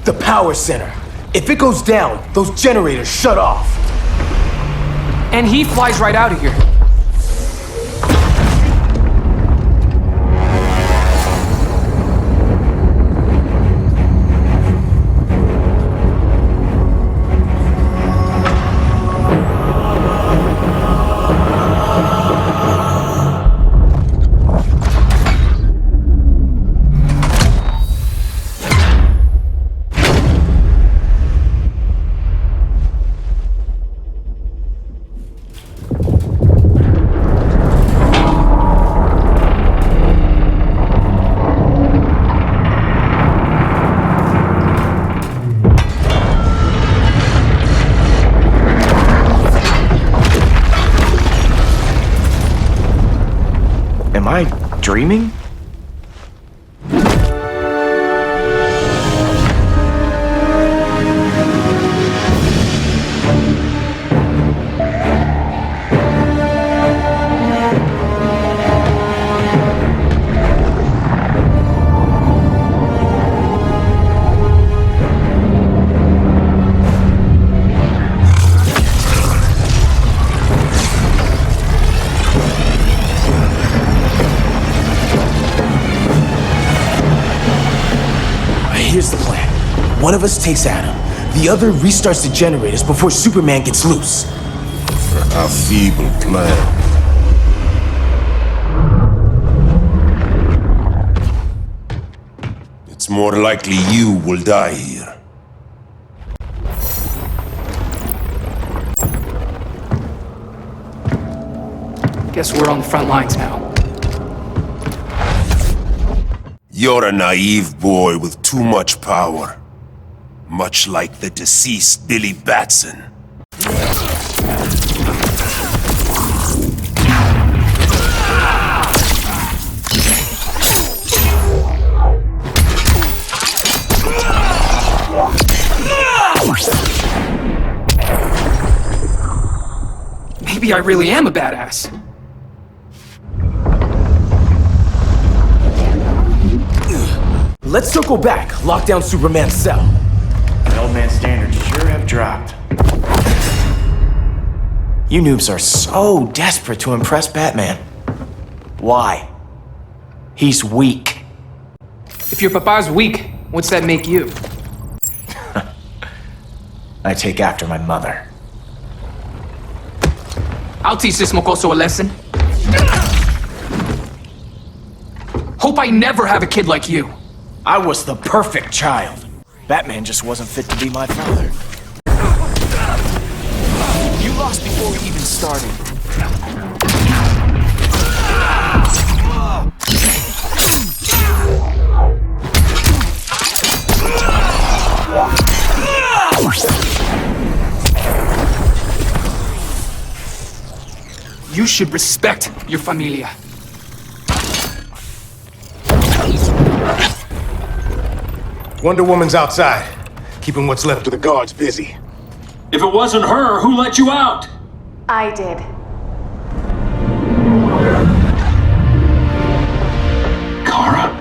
The power center. If it goes down, those generators shut off. And he flies right out of here. Am I dreaming? Here's the plan. One of us takes Adam. The other restarts the generators before Superman gets loose. A feeble plan. It's more likely you will die here. Guess we're on the front lines now. You're a naive boy with too much power. Much like the deceased Billy Batson. Maybe I really am a badass. Let's circle back, lock down Superman's cell. The old man's standards sure have dropped. You noobs are so desperate to impress Batman. Why? He's weak. If your papa's weak, what's that make you? I take after my mother. I'll teach this mocoso a lesson. Hope I never have a kid like you. I was the perfect child. Batman just wasn't fit to be my father. You lost before we even started. You should respect your familia. Wonder Woman's outside, keeping what's left of the guards busy. If it wasn't her, who let you out? I did. Kara?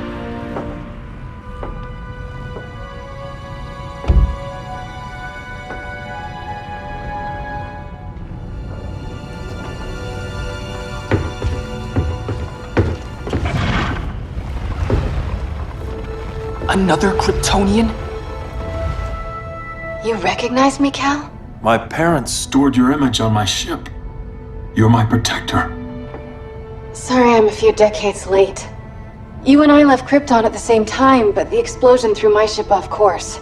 Another Kryptonian? You recognize me, Cal? My parents stored your image on my ship. You're my protector. Sorry I'm a few decades late. You and I left Krypton at the same time, but the explosion threw my ship off course.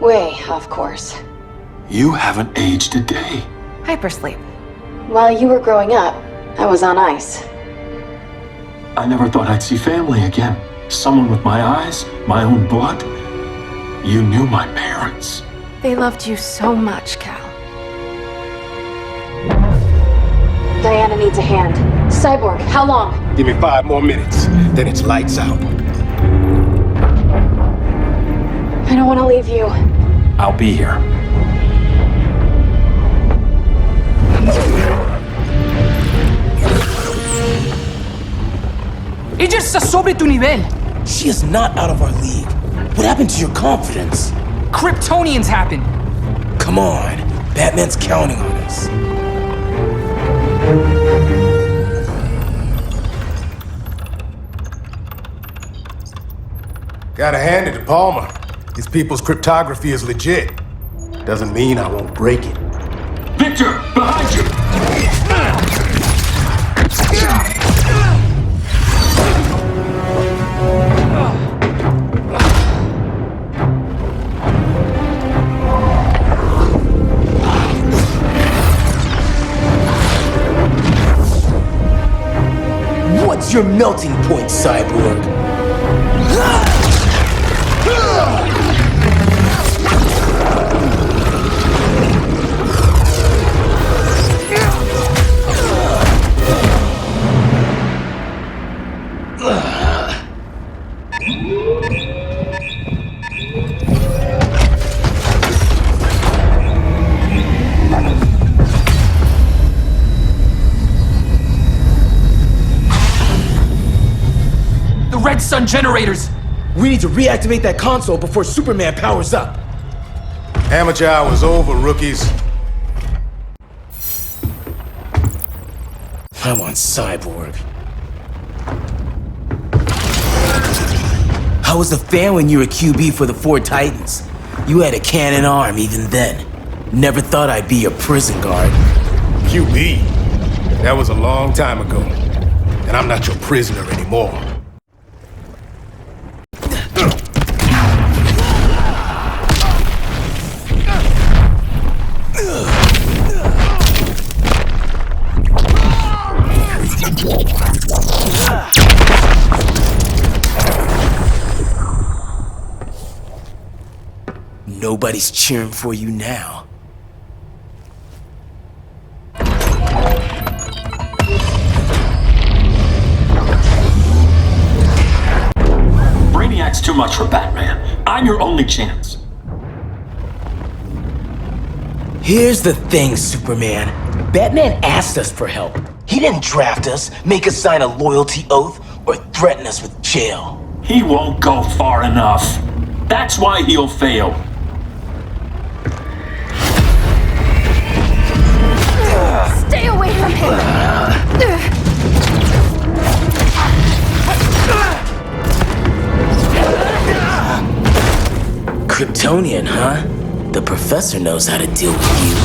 Way off course. You haven't aged a day. Hypersleep. While you were growing up, I was on ice. I never thought I'd see family again. Someone with my eyes, my own blood. You knew my parents. They loved you so much, Cal. Diana needs a hand. Cyborg, how long? Give me 5 more minutes, then it's lights out. I don't want to leave you. I'll be here. Ella está sobre tu nivel. She is not out of our league. What happened to your confidence? Kryptonians happen. Come on, Batman's counting on us. Gotta hand it to Palmer. His people's cryptography is legit. Doesn't mean I won't break it. Victor, behind you! What's your melting point, Cyborg? Red Sun generators! We need to reactivate that console before Superman powers up. Amateur hour's over, rookies. I want Cyborg. How was the fan when you were QB for the 4 Titans? You had a cannon arm even then. Never thought I'd be a prison guard. QB? That was a long time ago. And I'm not your prisoner anymore. Nobody's cheering for you now. Brainiac's too much for Batman. I'm your only chance. Here's the thing, Superman. Batman asked us for help. He didn't draft us, make us sign a loyalty oath, or threaten us with jail. He won't go far enough. That's why he'll fail. Stay away from him! Kryptonian, huh? The professor knows how to deal with you.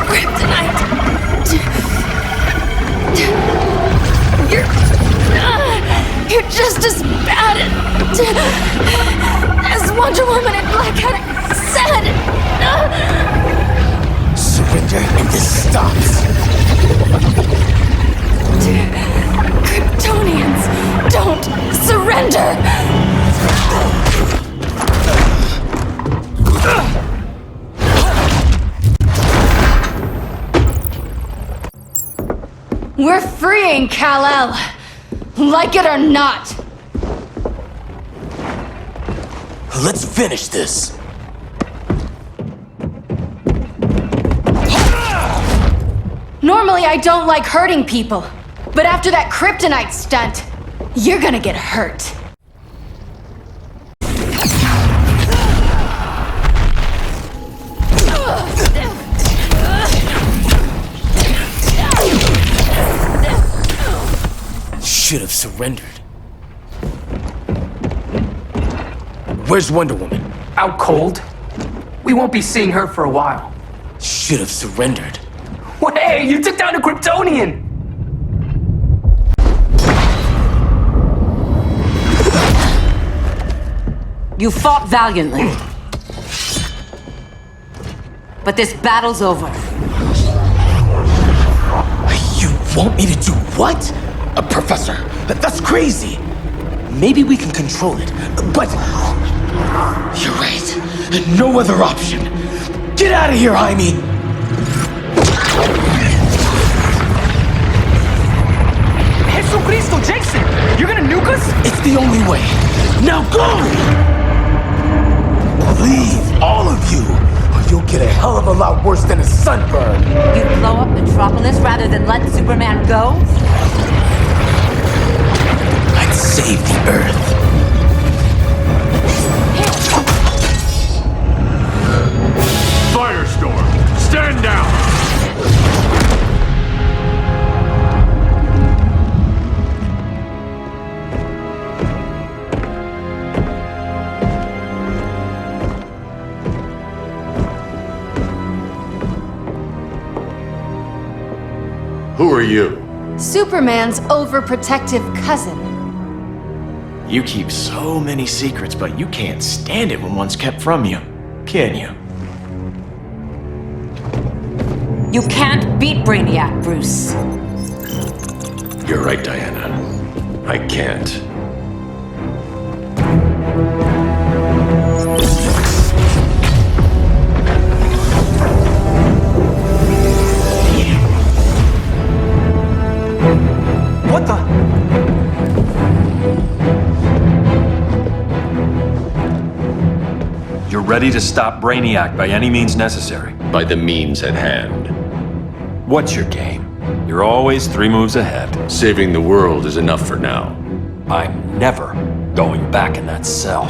Kryptonite! You're just as bad as Wonder Woman and Black Adam said! Surrender and this stops! Kryptonians, don't surrender! We're freeing Kal-El, like it or not. Let's finish this. Normally I don't like hurting people, but after that kryptonite stunt, you're gonna get hurt. Should have surrendered. Where's Wonder Woman? Out cold. We won't be seeing her for a while. Should have surrendered. Hey, you took down a Kryptonian! You fought valiantly. But this battle's over. You want me to do what? Professor, that's crazy. Maybe we can control it, but... You're right. No other option. Get out of here, Jaime! Jesucristo, Jason! You're gonna nuke us? It's the only way. Now go! Leave, all of you, or you'll get a hell of a lot worse than a sunburn. You'd blow up Metropolis rather than let Superman go? I'd save the Earth. Firestorm, stand down! Who are you? Superman's overprotective cousin. You keep so many secrets, but you can't stand it when one's kept from you, can you? You can't beat Brainiac, Bruce. You're right, Diana. I can't. What the? You're ready to stop Brainiac by any means necessary. By the means at hand. What's your game? You're always 3 moves ahead. Saving the world is enough for now. I'm never going back in that cell.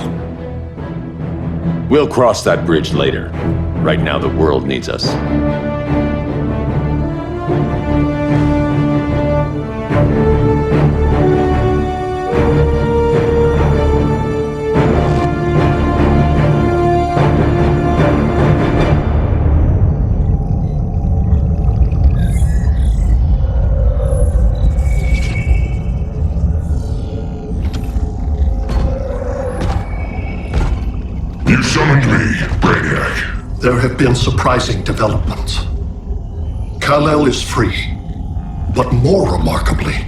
We'll cross that bridge later. Right now, the world needs us. You summoned me, Brainiac. There have been surprising developments. Kal-El is free, but more remarkably,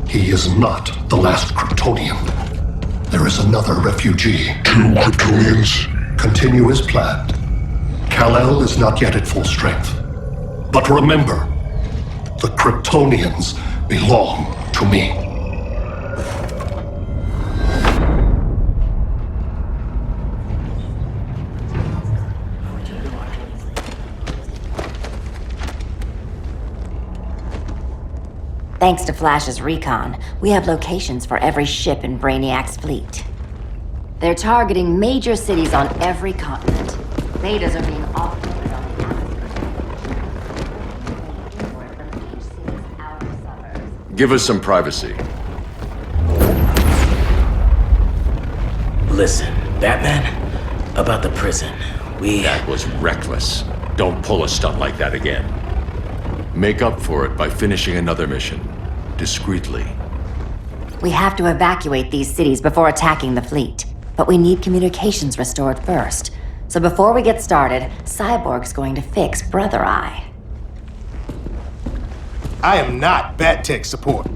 he is not the last Kryptonian. there is another refugee. 2 Kryptonians? Continue as planned. Kal-El is not yet at full strength. But remember, the Kryptonians belong to me. Thanks to Flash's recon, we have locations for every ship in Brainiac's fleet. They're targeting major cities on every continent. Betas are being offloaded on the atmosphere. Give us some privacy. Listen, Batman, about the prison, That was reckless. Don't pull a stunt like that again. Make up for it by finishing another mission. Discreetly. We have to evacuate these cities before attacking the fleet. But we need communications restored first. So before we get started, Cyborg's going to fix Brother Eye. I am not Bat Tech support.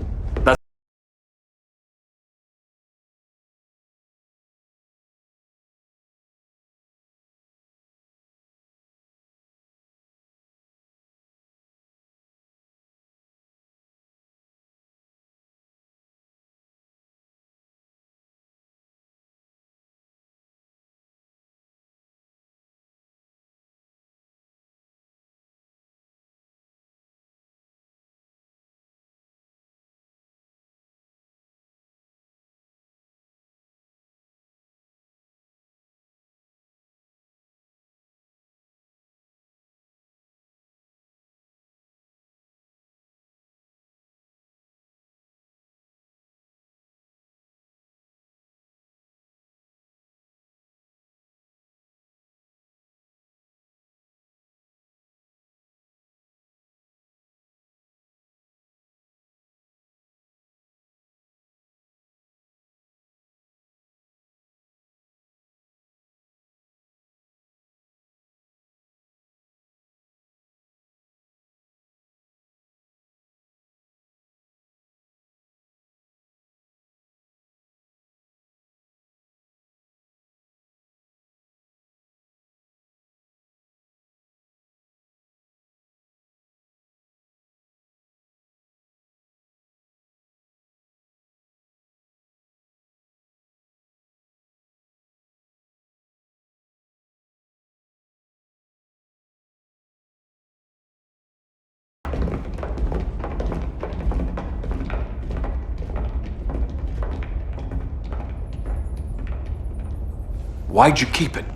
Why'd you keep it?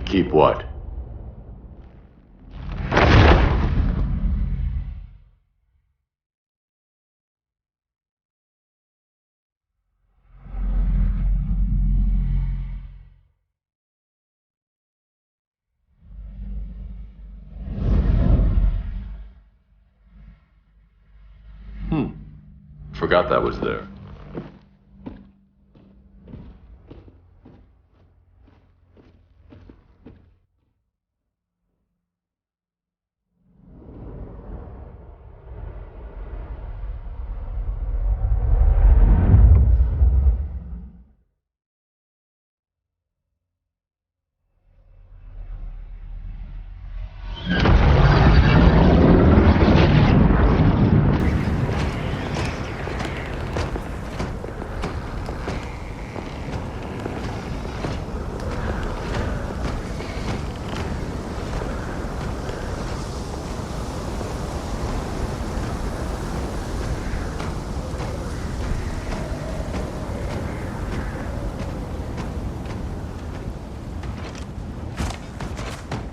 Keep what? Forgot that was there.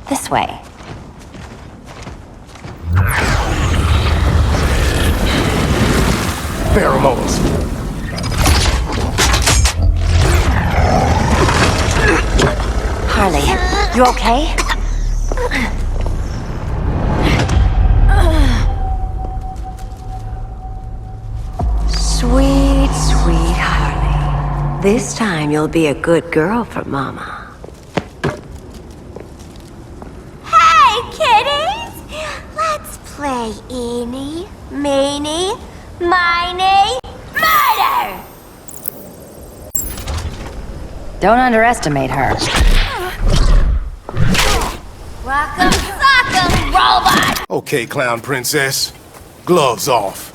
This way. Pheromones. Harley, you okay? Sweet, sweet Harley. This time you'll be a good girl for Mama. Play eeny, meeny, miny, murder! Don't underestimate her. Rock'em sock'em, robot! Okay, Clown Princess. Gloves off.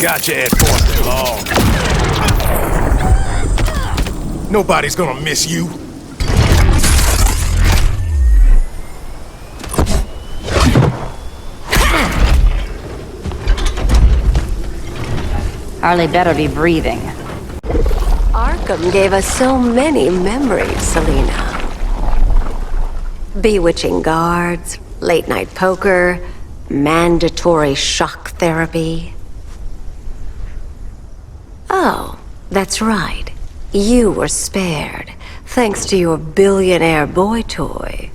Gotcha at Force Law. Nobody's gonna miss you. Harley better be breathing. Arkham gave us so many memories, Selena. Bewitching guards, late-night poker, mandatory shock therapy. Oh, that's right. You were spared, thanks to your billionaire boy toy.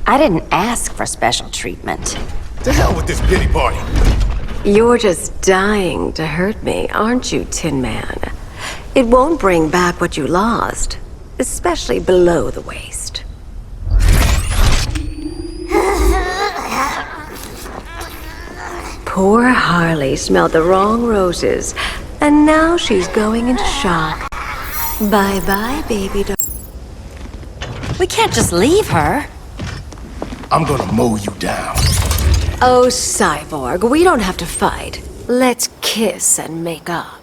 I didn't ask for special treatment. To hell with this pity party. You're just dying to hurt me, aren't you, Tin Man? It won't bring back what you lost, especially below the waist. Poor Harley smelled the wrong roses, and now she's going into shock. Bye-bye, baby doll. We can't just leave her. I'm gonna mow you down. Oh, Cyborg, we don't have to fight. Let's kiss and make up.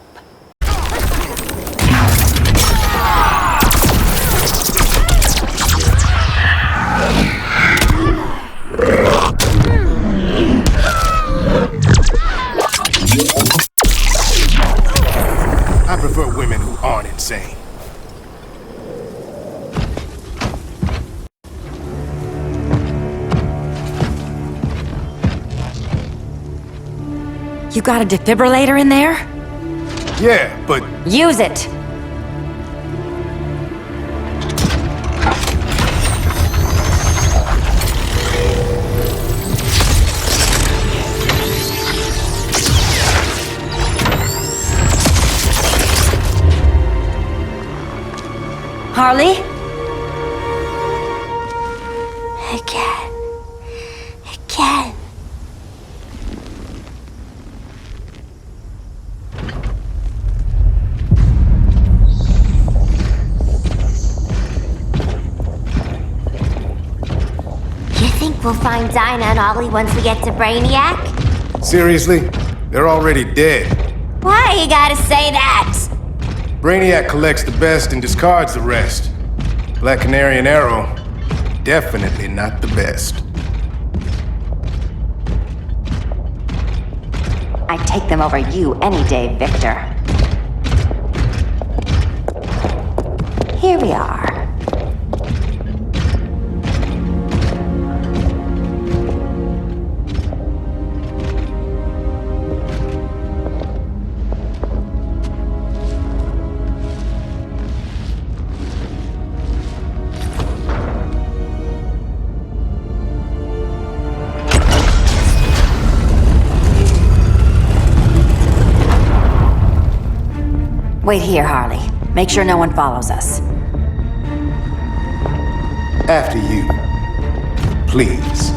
I prefer women who aren't insane. You got a defibrillator in there? Yeah, but... Use it! Harley? Again. You think we'll find Dinah and Ollie once we get to Brainiac? Seriously? They're already dead. Why you gotta say that? Brainiac collects the best and discards the rest. Black Canary and Arrow, definitely not the best. I'd take them over you any day, Victor. Here we are. Wait here, Harley. Make sure no one follows us. After you. Please.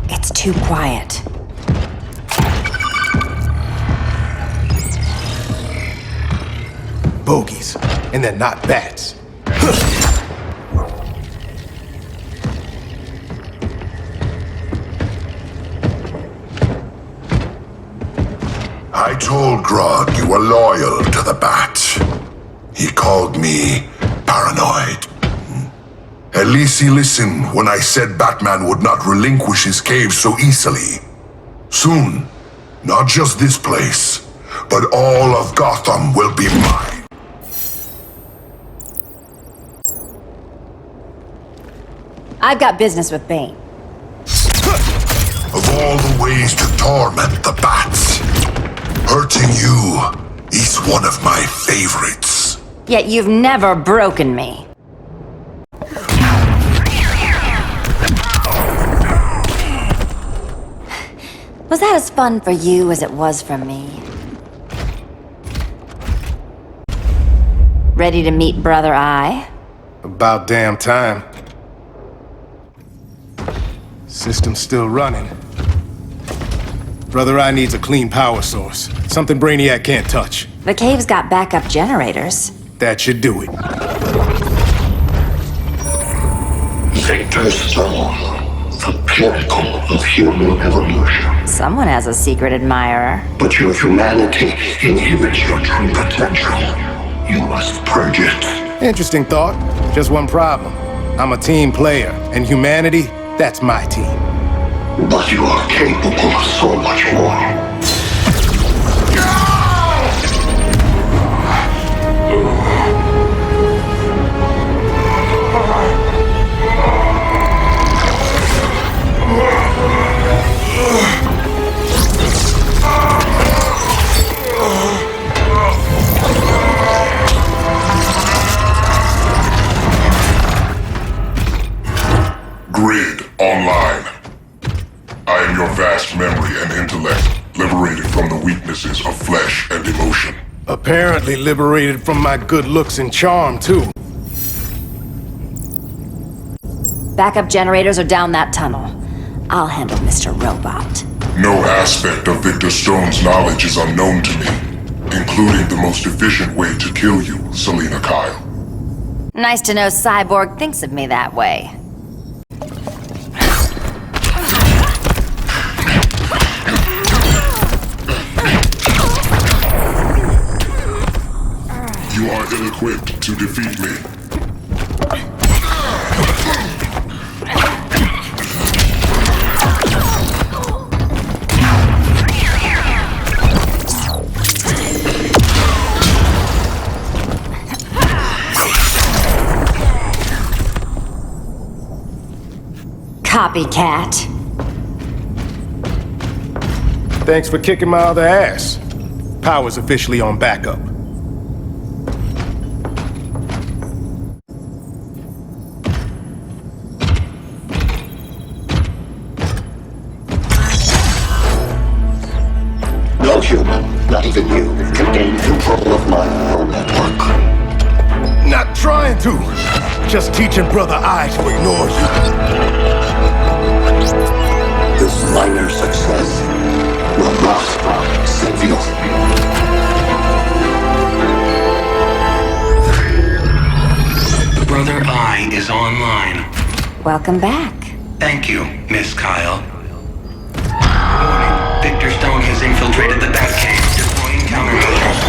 It's too quiet. Bogies. And they're not bats. I told Grodd you were loyal to the Bat. He called me paranoid. At least he listened when I said Batman would not relinquish his cave so easily. Soon, not just this place, but all of Gotham will be mine. I've got business with Bane. Of all the ways to torment the Bats, hurting you is one of my favorites. Yet you've never broken me. Was that as fun for you as it was for me? Ready to meet Brother Eye? About damn time. System's still running. Brother Eye needs a clean power source. Something Brainiac can't touch. The cave's got backup generators. That should do it. Victor Stone, the pinnacle of human evolution. Someone has a secret admirer. But your humanity inhibits your true potential. You must purge it. Interesting thought. Just one problem. I'm a team player, and humanity, that's my team. But you are capable of so much more. Grid online. I am your vast memory and intellect, liberated from the weaknesses of flesh and emotion. Apparently liberated from my good looks and charm, too. Backup generators are down that tunnel. I'll handle Mr. Robot. No aspect of Victor Stone's knowledge is unknown to me, including the most efficient way to kill you, Selina Kyle. Nice to know Cyborg thinks of me that way. You are ill-equipped to defeat me. Copycat. Thanks for kicking my other ass. Power's officially on backup. No human, not even you, can gain control of my neural network. Not trying to. Just teaching Brother Eye to ignore you. This minor success will not save you. Brother Eye is online. Welcome back. Thank you, Miss Kyle. Warning, Victor Stone has infiltrated the Batcave, deploying countermeasures.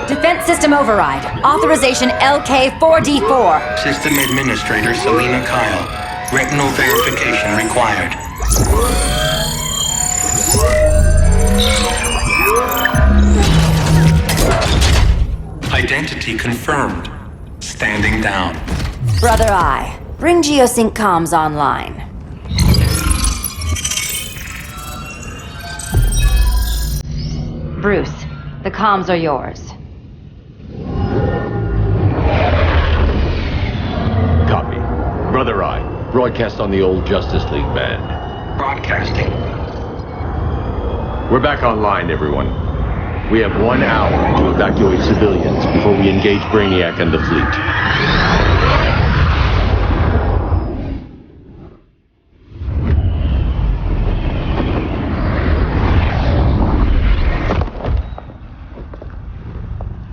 Defense system override. Authorization LK4D4. System Administrator Selina Kyle. Retinal verification required. Identity confirmed. Standing down. Brother Eye, bring Geosync comms online. Bruce, the comms are yours. Copy. Brother Eye, broadcast on the old Justice League band. Broadcasting. We're back online, everyone. We have 1 hour to evacuate civilians before we engage Brainiac and the fleet.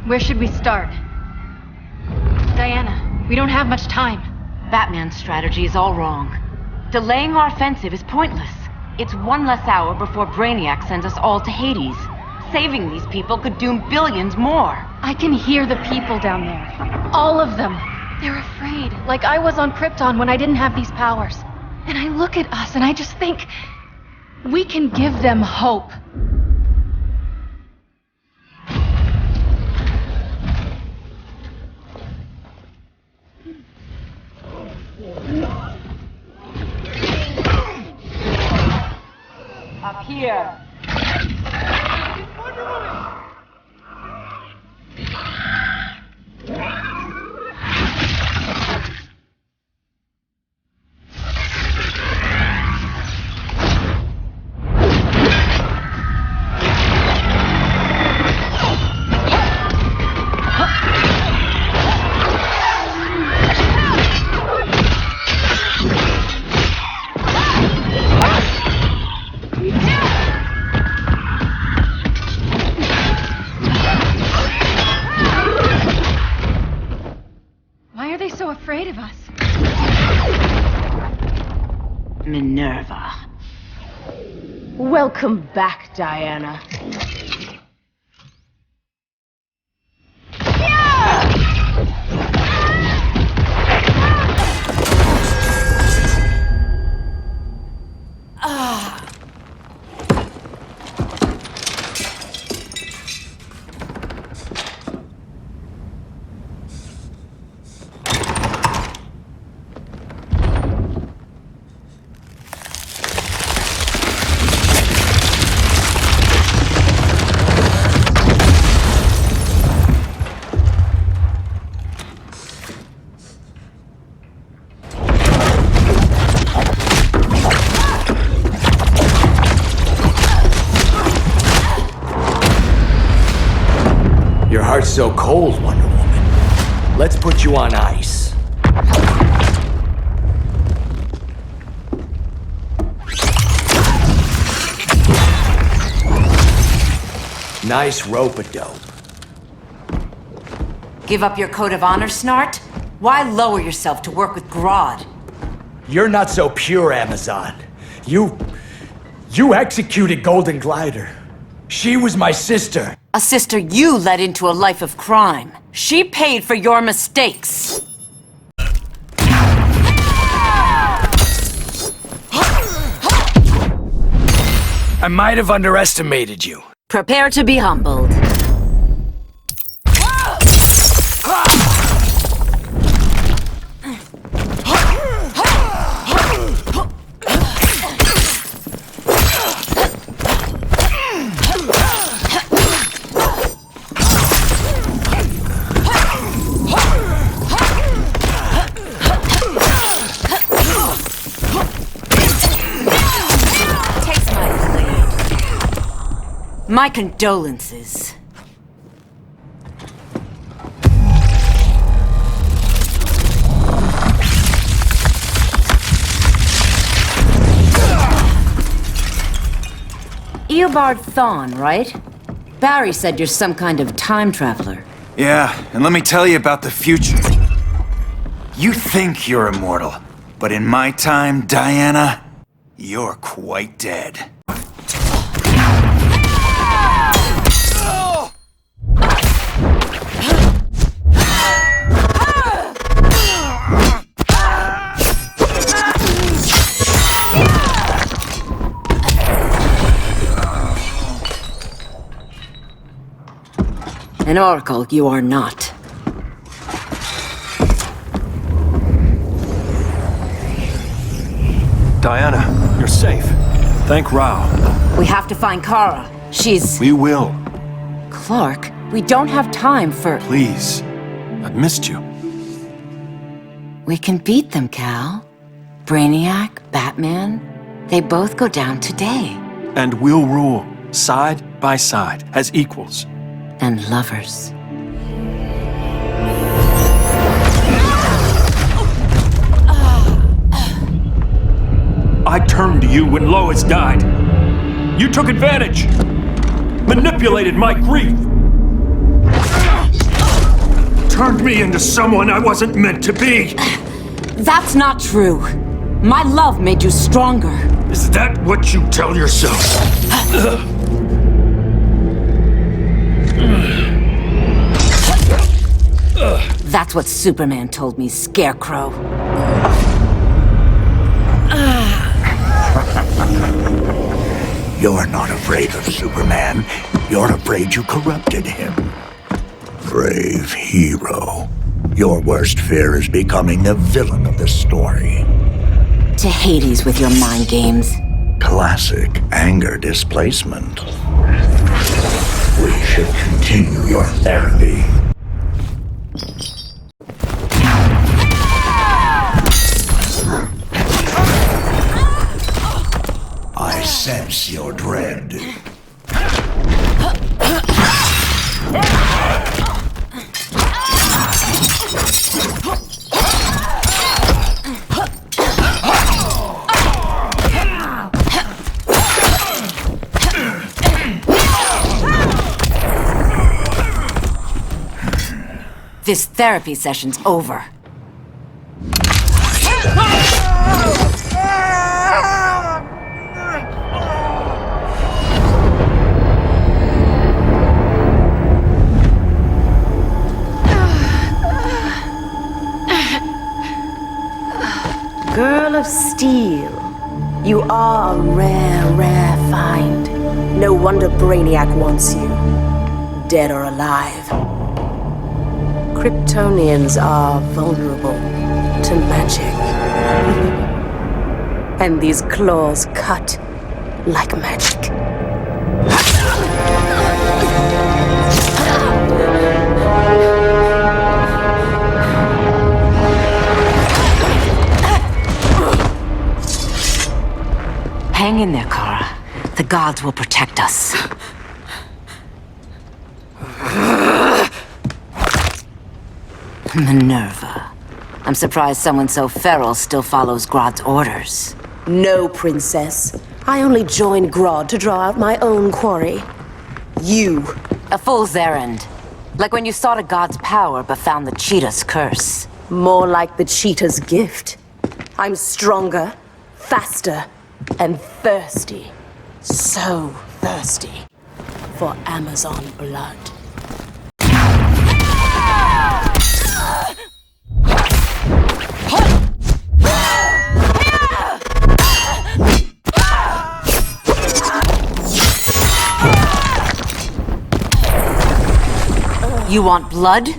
Where should we start? Diana, we don't have much time. Batman's strategy is all wrong. Delaying our offensive is pointless. It's one less hour before Brainiac sends us all to Hades. Saving these people could doom billions more. I can hear the people down there. All of them. They're afraid, like I was on Krypton when I didn't have these powers. And I look at us and I just think, we can give them hope. Up here. are they so afraid of us? Minerva. Welcome back, Diana. Your heart's so cold, Wonder Woman. Let's put you on ice. Nice rope-a-dope. Give up your code of honor, Snart? Why lower yourself to work with Grodd? You're not so pure, Amazon. You executed Golden Glider. She was my sister. A sister you led into a life of crime. She paid for your mistakes. I might have underestimated you. Prepare to be humbled. My condolences. Eobard Thawne, right? Barry said you're some kind of time traveler. Yeah, and let me tell you about the future. You think you're immortal, but in my time, Diana, you're quite dead. An oracle you are not. Diana, you're safe. Thank Rao. We have to find Kara. She's... We will. Clark, we don't have time for... Please. I've missed you. We can beat them, Cal. Brainiac, Batman, they both go down today. And we'll rule, side by side, as equals. And lovers. I turned to you when Lois died. You took advantage. Manipulated my grief. Turned me into someone I wasn't meant to be. That's not true. My love made you stronger. Is that what you tell yourself? That's what Superman told me, Scarecrow. You're not afraid of Superman. You're afraid you corrupted him. Brave hero. Your worst fear is becoming the villain of the story. To Hades with your mind games. Classic anger displacement. We should continue your therapy. I sense your dread. This therapy session's over. Girl of Steel, you are a rare find. No wonder Brainiac wants you, dead or alive. Kryptonians are vulnerable to magic. And these claws cut like magic. Hang in there, Kara. The gods will protect us. Minerva. I'm surprised someone so feral still follows Grodd's orders. No, Princess. I only joined Grodd to draw out my own quarry. You. A fool's errand. Like when you sought a god's power but found the cheetah's curse. More like the cheetah's gift. I'm stronger, faster, and thirsty. So thirsty for Amazon blood. You want blood?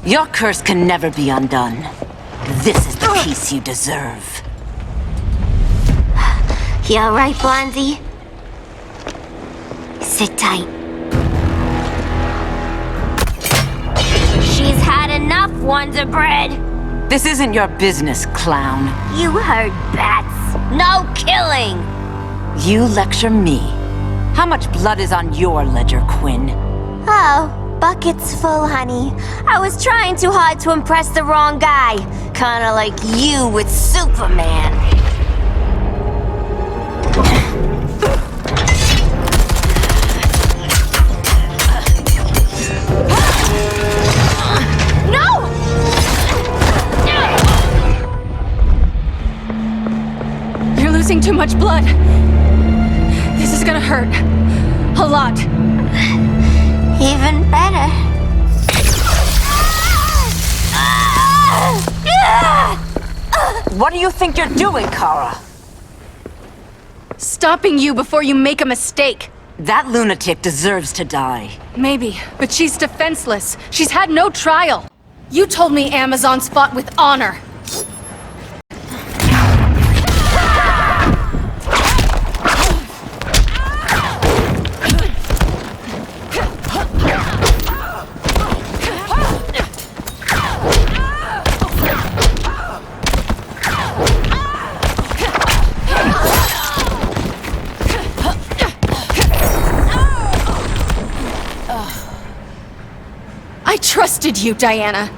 Your curse can never be undone. This is the peace you deserve. You alright, Blondie? Sit tight. She's had enough, Wonder Bread! This isn't your business, clown. You heard bats. No killing! You lecture me. How much blood is on your ledger, Quinn? Oh, bucket's full, honey. I was trying too hard to impress the wrong guy. Kinda like you with Superman. Losing too much blood. This is gonna hurt. A lot. Even better. What do you think you're doing, Kara? Stopping you before you make a mistake. That lunatic deserves to die. Maybe, but she's defenseless. She's had no trial. You told me Amazons fought with honor. I trusted you, Diana.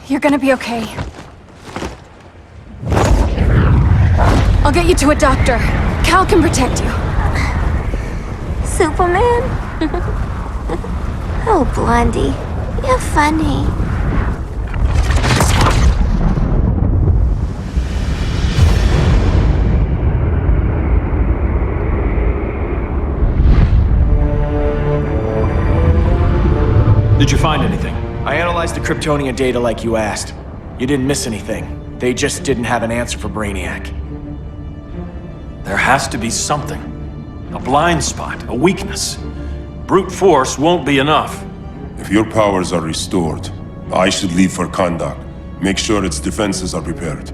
You're gonna be okay. I'll get you to a doctor. Cal can protect you. Superman? Oh, Blondie, you're funny. Did you find anything? I analyzed the Kryptonian data like you asked. You didn't miss anything. They just didn't have an answer for Brainiac. There has to be something. A blind spot, a weakness. Brute force won't be enough. If your powers are restored, I should leave for Kahndaq. Make sure its defenses are prepared.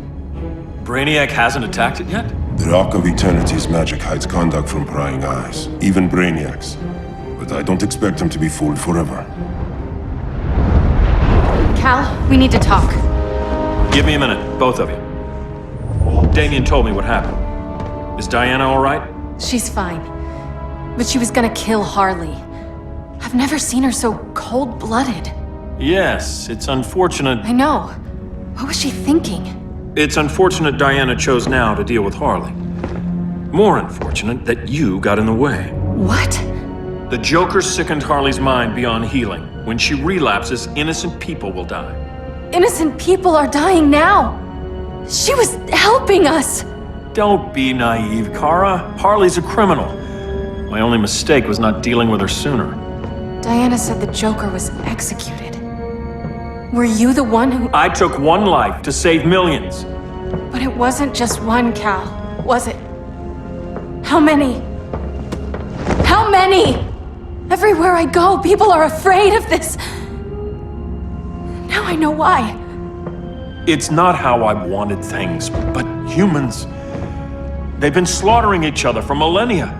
Brainiac hasn't attacked it yet? The Rock of Eternity's magic hides Kahndaq from prying eyes, even Brainiac's. But I don't expect him to be fooled forever. Cal, we need to talk. Give me a minute, both of you. Damien told me what happened. Is Diana all right? She's fine. But she was gonna kill Harley. I've never seen her so cold-blooded. Yes, it's unfortunate. I know. What was she thinking? It's unfortunate Diana chose now to deal with Harley. More unfortunate that you got in the way. What? The Joker sickened Harley's mind beyond healing. When she relapses, innocent people will die. Innocent people are dying now. She was helping us. Don't be naive, Kara. Harley's a criminal. My only mistake was not dealing with her sooner. Diana said the Joker was executed. Were you the one who... I took one life to save millions. But it wasn't just one, Cal, was it? How many? How many? Everywhere I go, people are afraid of this. Now I know why. It's not how I wanted things, but humans... They've been slaughtering each other for millennia.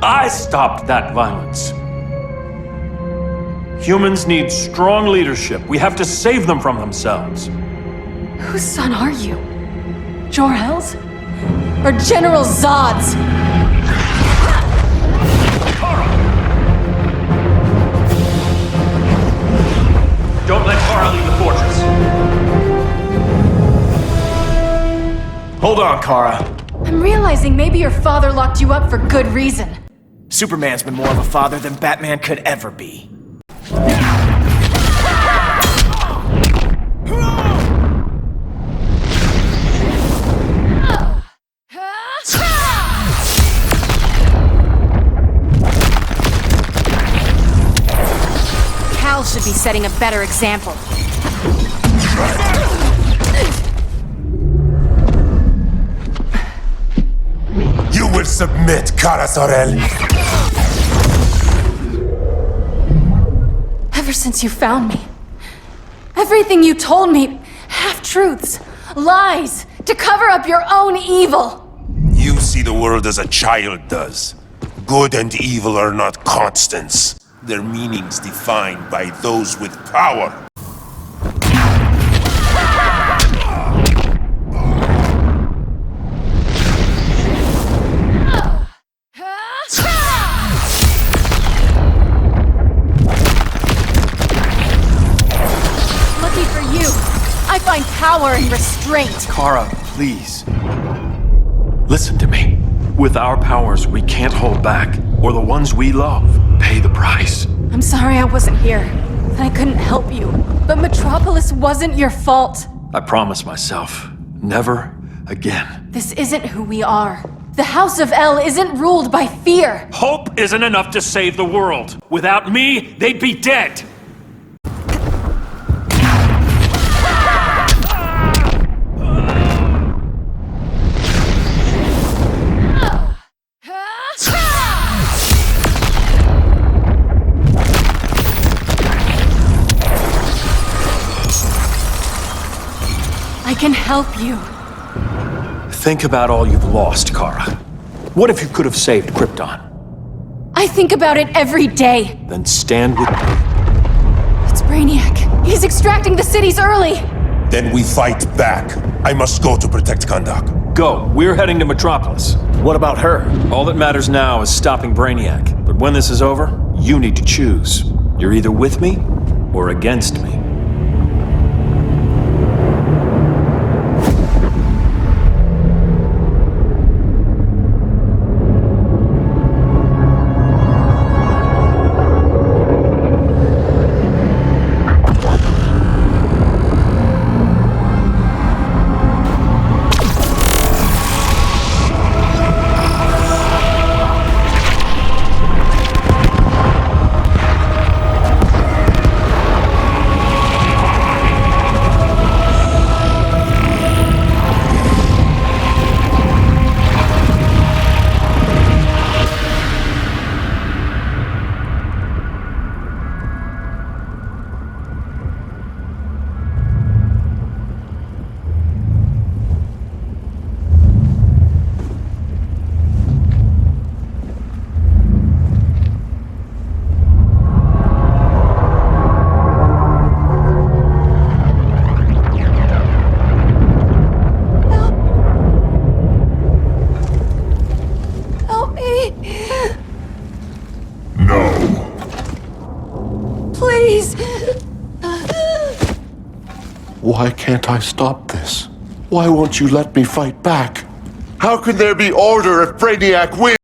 I stopped that violence. Humans need strong leadership. We have to save them from themselves. Whose son are you? Jor-El's? Or General Zod's? Don't let Kara leave the fortress. Hold on, Kara. I'm realizing maybe your father locked you up for good reason. Superman's been more of a father than Batman could ever be. Cal should be setting a better example. You will submit, Kara Zor-El. Ever since you found me, everything you told me, half-truths, lies, to cover up your own evil. You see the world as a child does. Good and evil are not constants. Their meanings defined by those with power. Lucky for you, I find power in restraint. Kara, please. Listen to me. With our powers, we can't hold back, or the ones we love pay the price. I'm sorry I wasn't here, that I couldn't help you. But Metropolis wasn't your fault. I promise myself, never again. This isn't who we are. The House of El isn't ruled by fear. Hope isn't enough to save the world. Without me, they'd be dead. I can help you. Think about all you've lost, Kara. What if you could have saved Krypton? I think about it every day. Then stand with me. It's Brainiac. He's extracting the cities early. Then we fight back. I must go to protect Kahndaq. Go. We're heading to Metropolis. What about her? All that matters now is stopping Brainiac. But when this is over, you need to choose. You're either with me or against me. Why can't I stop this? Why won't you let me fight back? How can there be order if Brainiac wins?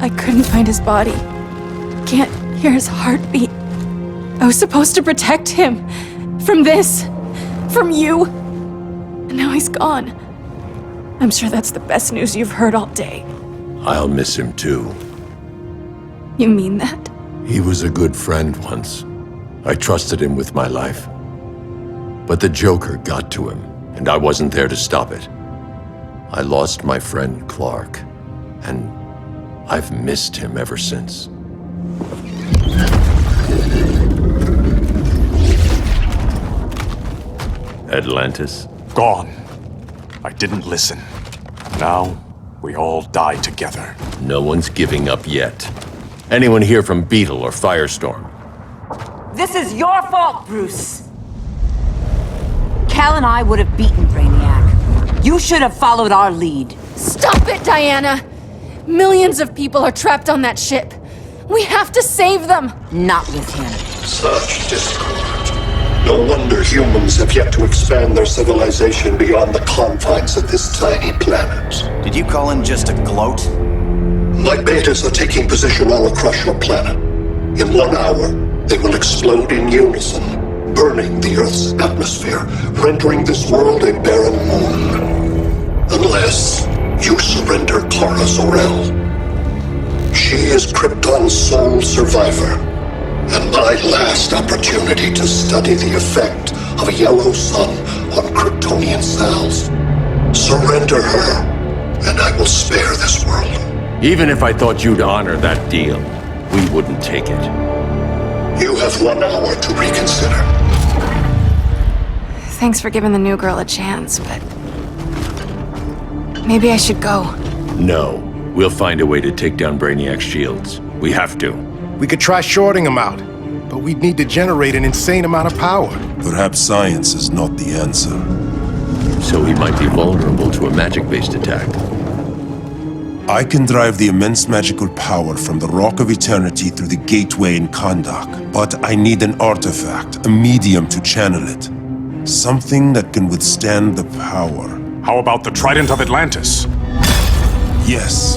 I couldn't find his body. Can't hear his heartbeat. I was supposed to protect him. From this. From you. And now he's gone. I'm sure that's the best news you've heard all day. I'll miss him too. You mean that? He was a good friend once. I trusted him with my life. But the Joker got to him, and I wasn't there to stop it. I lost my friend Clark, and I've missed him ever since. Atlantis? Gone. I didn't listen. Now, we all die together. No one's giving up yet. Anyone here from Beetle or Firestorm? This is your fault, Bruce. Cal and I would have beaten Brainiac. You should have followed our lead. Stop it, Diana! Millions of people are trapped on that ship. We have to save them! Not with him. Such discord. No wonder humans have yet to expand their civilization beyond the confines of this tiny planet. Did you call in just a gloat? My betas are taking position all across your planet. In 1 hour, they will explode in unison, burning the Earth's atmosphere, rendering this world a barren moon. Unless you surrender Clara Zor-El. She is Krypton's sole survivor, and my last opportunity to study the effect of a yellow sun on Kryptonian cells. Surrender her, and I will spare this world. Even if I thought you'd honor that deal, we wouldn't take it. You have 1 hour to reconsider. Thanks for giving the new girl a chance, but... maybe I should go. No. We'll find a way to take down Brainiac's shields. We have to. We could try shorting him out, but we'd need to generate an insane amount of power. Perhaps science is not the answer. So he might be vulnerable to a magic-based attack. I can drive the immense magical power from the Rock of Eternity through the gateway in Kahndaq, but I need an artifact, a medium to channel it. Something that can withstand the power. How about the Trident of Atlantis? Yes,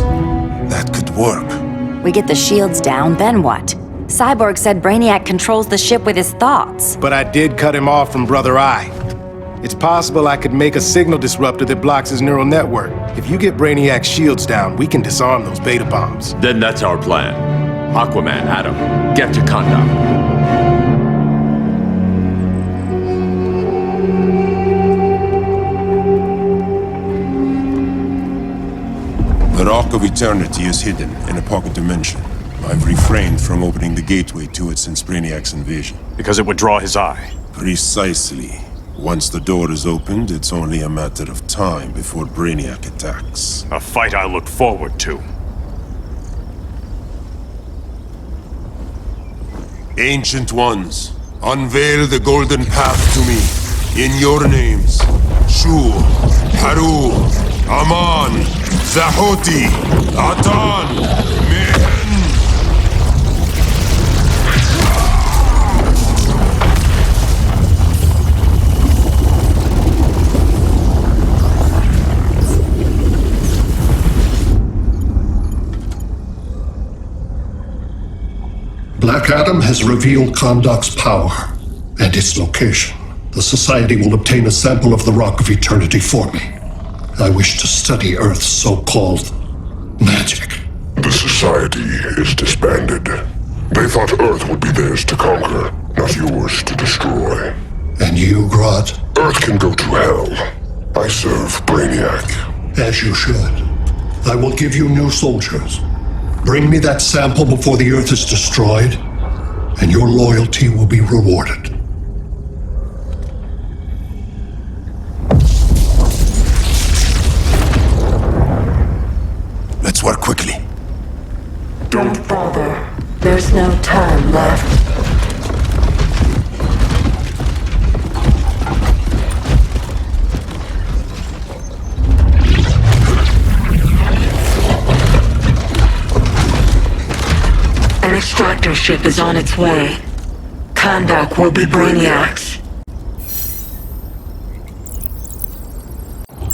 that could work. We get the shields down, then what? Cyborg said Brainiac controls the ship with his thoughts. But I did cut him off from Brother Eye. It's possible I could make a signal disruptor that blocks his neural network. If you get Brainiac's shields down, we can disarm those beta bombs. Then that's our plan. Aquaman, Adam, get to Kahndaq. The Rock of Eternity is hidden in a pocket dimension. I've refrained from opening the gateway to it since Brainiac's invasion. Because it would draw his eye. Precisely. Once the door is opened, it's only a matter of time before Brainiac attacks. A fight I look forward to. Ancient Ones, unveil the golden path to me. In your names, Shu, Haru, Aman, Zahoti, Atan, Mehen. Black Adam has revealed Kondok's power and its location. The Society will obtain a sample of the Rock of Eternity for me. I wish to study Earth's so-called magic. The Society is disbanded. They thought Earth would be theirs to conquer, not yours to destroy. And you, Grodd? Earth can go to hell. I serve Brainiac. As you should. I will give you new soldiers. Bring me that sample before the Earth is destroyed, and your loyalty will be rewarded. Let's work quickly. Don't bother. There's no time left. An extractor ship is on its way. Kondok will be Brainiac's.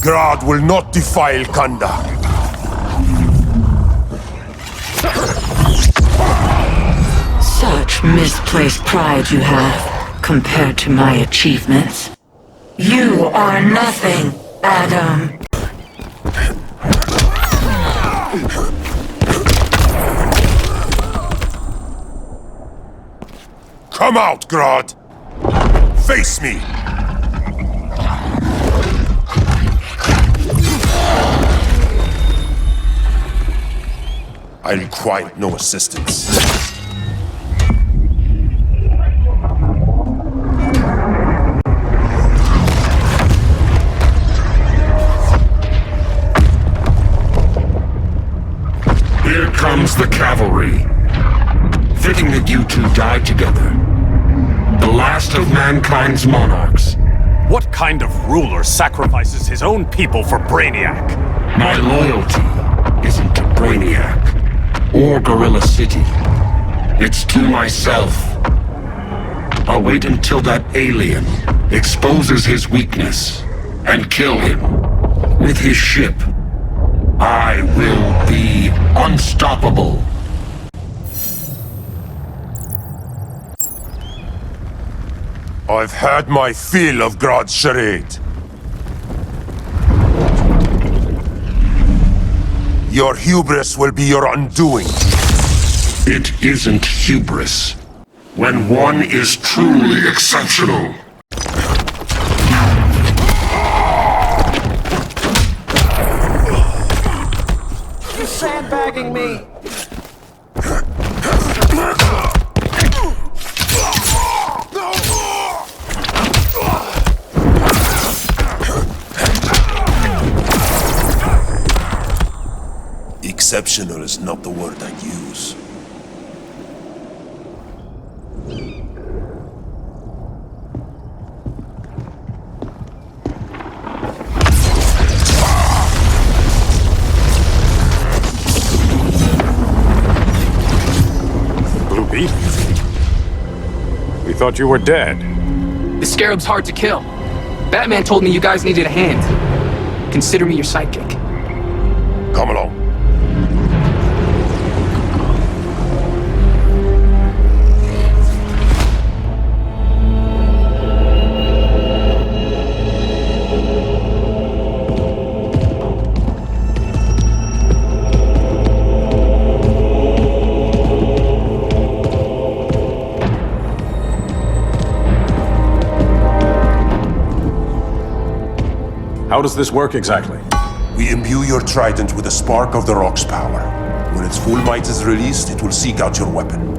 Grodd will not defile Kondok. Such misplaced pride you have, compared to my achievements. You are nothing, Adam. Come out, Grodd! Face me! I require no assistance. Here comes the cavalry. Fitting that you two died together. The last of mankind's monarchs. What kind of ruler sacrifices his own people for Brainiac? My loyalty isn't to Brainiac or Gorilla City. It's to myself. I'll wait until that alien exposes his weakness and kill him with his ship. I will be unstoppable. I've had my fill of Grodd's charade. Your hubris will be your undoing. It isn't hubris when one is truly exceptional. You're sandbagging me! Exceptional is not the word I'd use. Blue Beat? We thought you were dead. The Scarab's hard to kill. Batman told me you guys needed a hand. Consider me your sidekick. Come along. How does this work exactly? We imbue your trident with a spark of the rock's power. When its full might is released, it will seek out your weapon.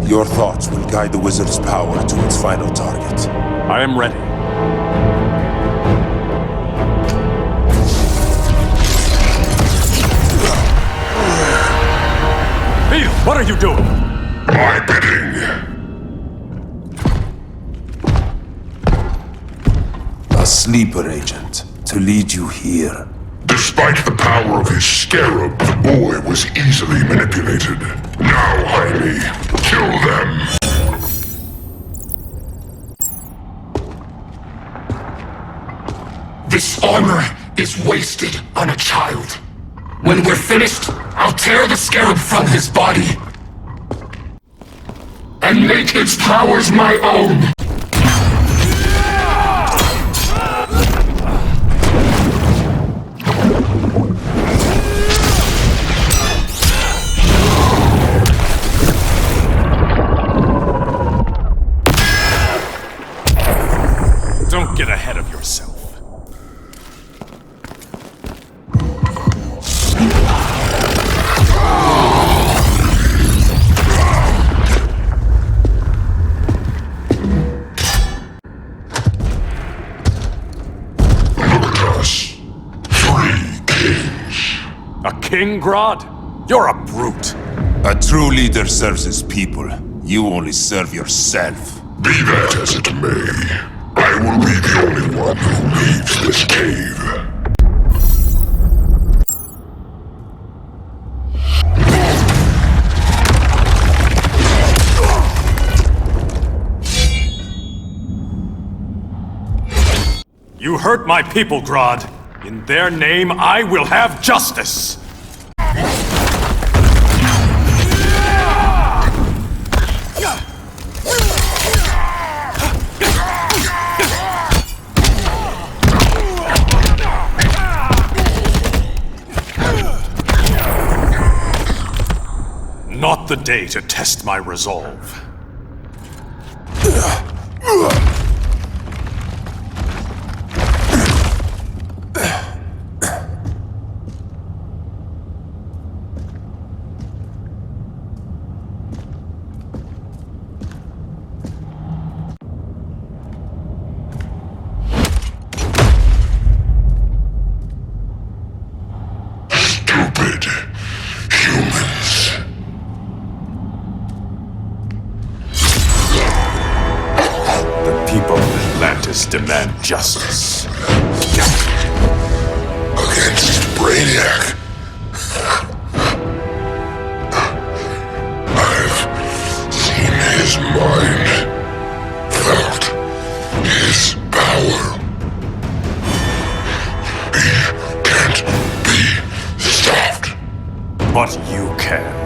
Your thoughts will guide the wizard's power to its final target. I am ready. Beetle, what are you doing? My bidding. A sleeper agent to lead you here. Despite the power of his scarab, the boy was easily manipulated. Now, Jaime, kill them! This armor is wasted on a child. When we're finished, I'll tear the scarab from his body and make its powers my own. Don't get ahead of yourself. King Grodd? You're a brute. A true leader serves his people. You only serve yourself. Be that as it may, I will be the only one who leaves this cave. You hurt my people, Grodd. In their name, I will have justice. Not the day to test my resolve. Stupid humans. The people of Atlantis demand justice. Against Brainiac. I've seen his mind, felt his power. He can't be stopped. But you can.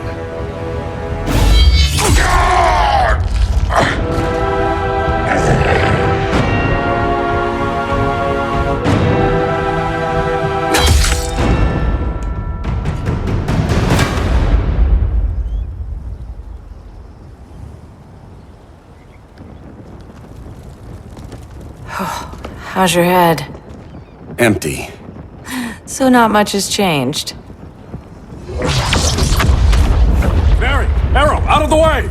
How's your head? Empty. So not much has changed. Barry! Arrow! Out of the way!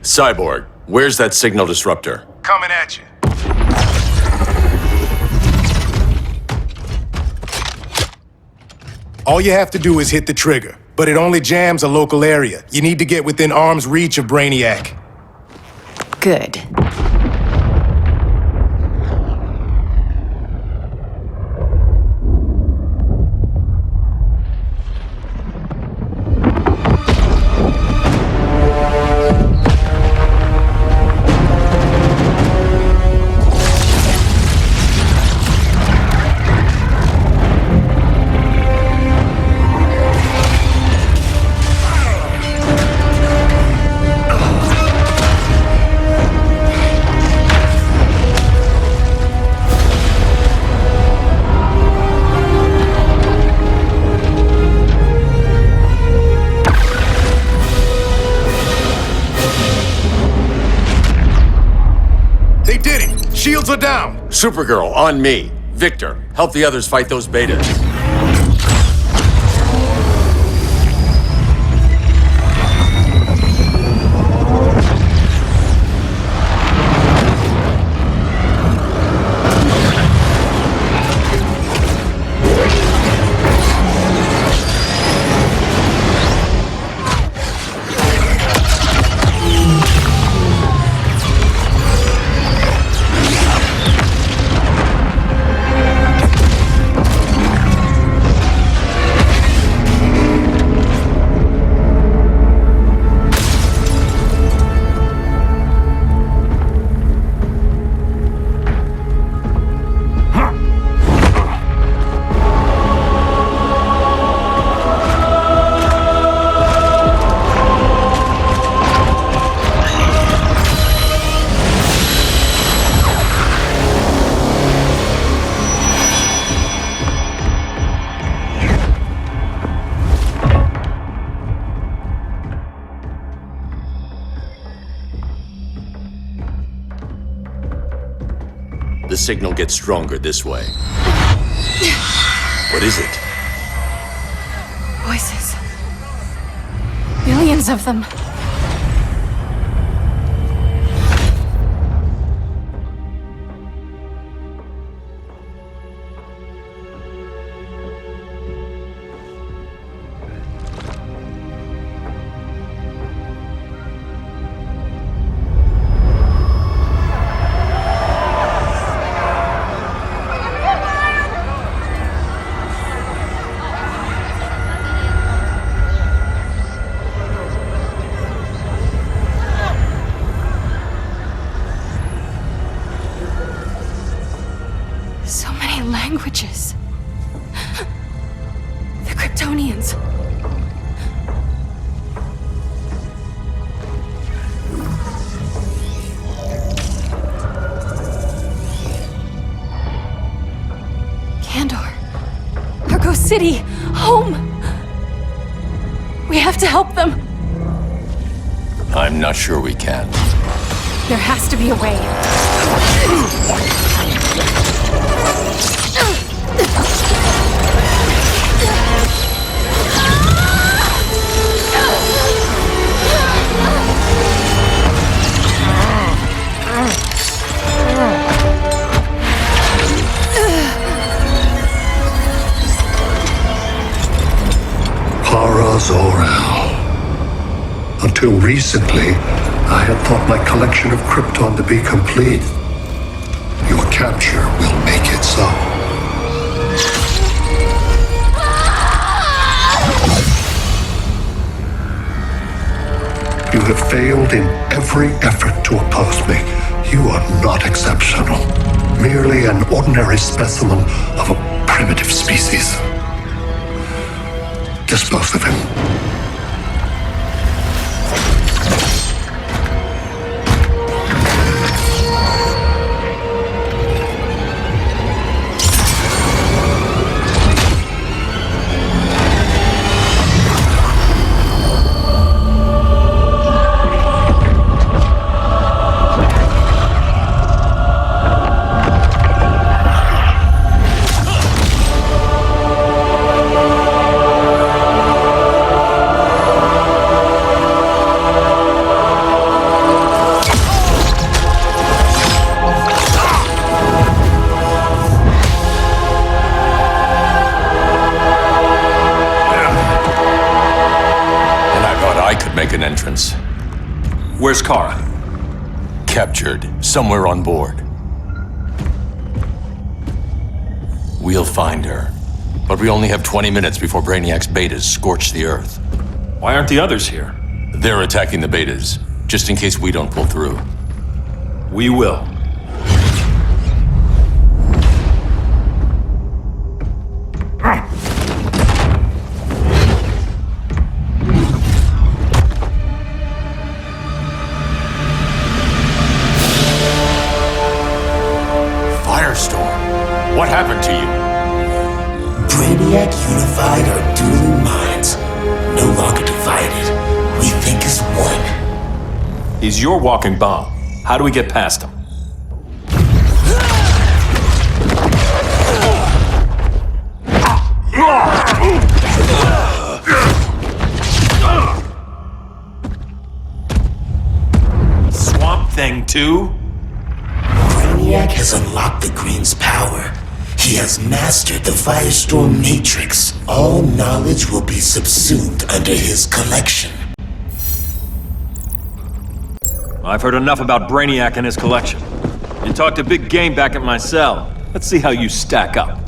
Cyborg, where's that signal disruptor? Coming at you. All you have to do is hit the trigger, but it only jams a local area. You need to get within arm's reach of Brainiac. Good. They did it! Shields are down! Supergirl, on me. Victor, help the others fight those betas. The signal gets stronger this way. What is it? Voices. Millions of them. So many languages. The Kryptonians. Kandor. Argo City. Home. We have to help them. I'm not sure we can. There has to be a way. Zor-El. Until recently, I had thought my collection of Krypton to be complete. Your capture will make it so. You have failed in every effort to oppose me. You are not exceptional. Merely an ordinary specimen of a primitive species. Dispose of him. An entrance. Where's Kara? Captured, somewhere on board. We'll find her. But we only have 20 minutes before Brainiac's betas scorch the Earth. Why aren't the others here? They're attacking the betas, just in case we don't pull through. We will. What happened to you? Brainiac unified our dueling minds. No longer divided. We think as one. He's your walking bomb. How do we get past him? Swamp Thing 2? Brainiac has unlocked the Green's power. He has mastered the Firestorm Matrix. All knowledge will be subsumed under his collection. I've heard enough about Brainiac and his collection. You talked a big game back at my cell. Let's see how you stack up.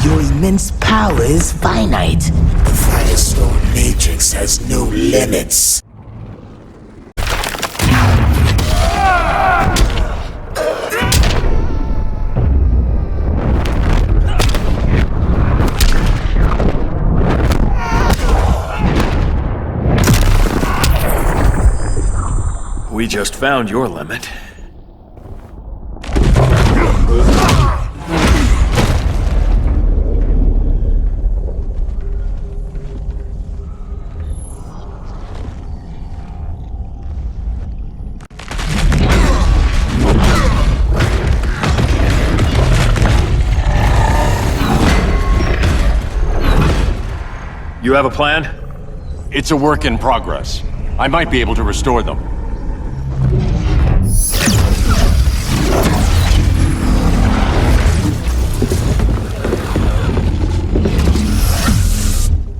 Your immense power is finite. The Firestorm Matrix has no limits. We just found your limit. You have a plan? It's a work in progress. I might be able to restore them.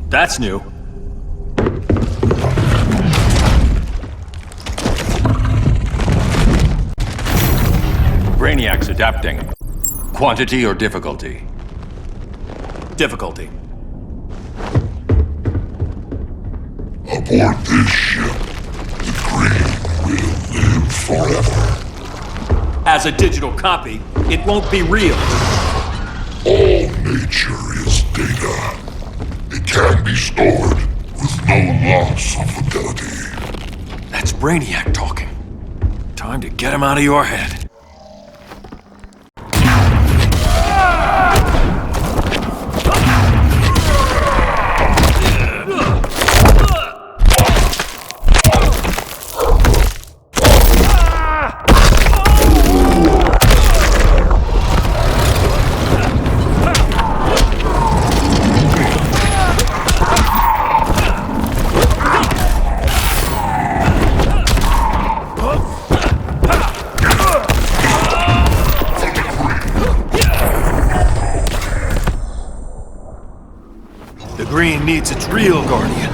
That's new. Brainiac's adapting. Quantity or difficulty? Difficulty. Aboard this ship, the Green will live forever. As a digital copy, it won't be real. All nature is data. It can be stored with no loss of fidelity. That's Brainiac talking. Time to get him out of your head. Green needs its real guardian.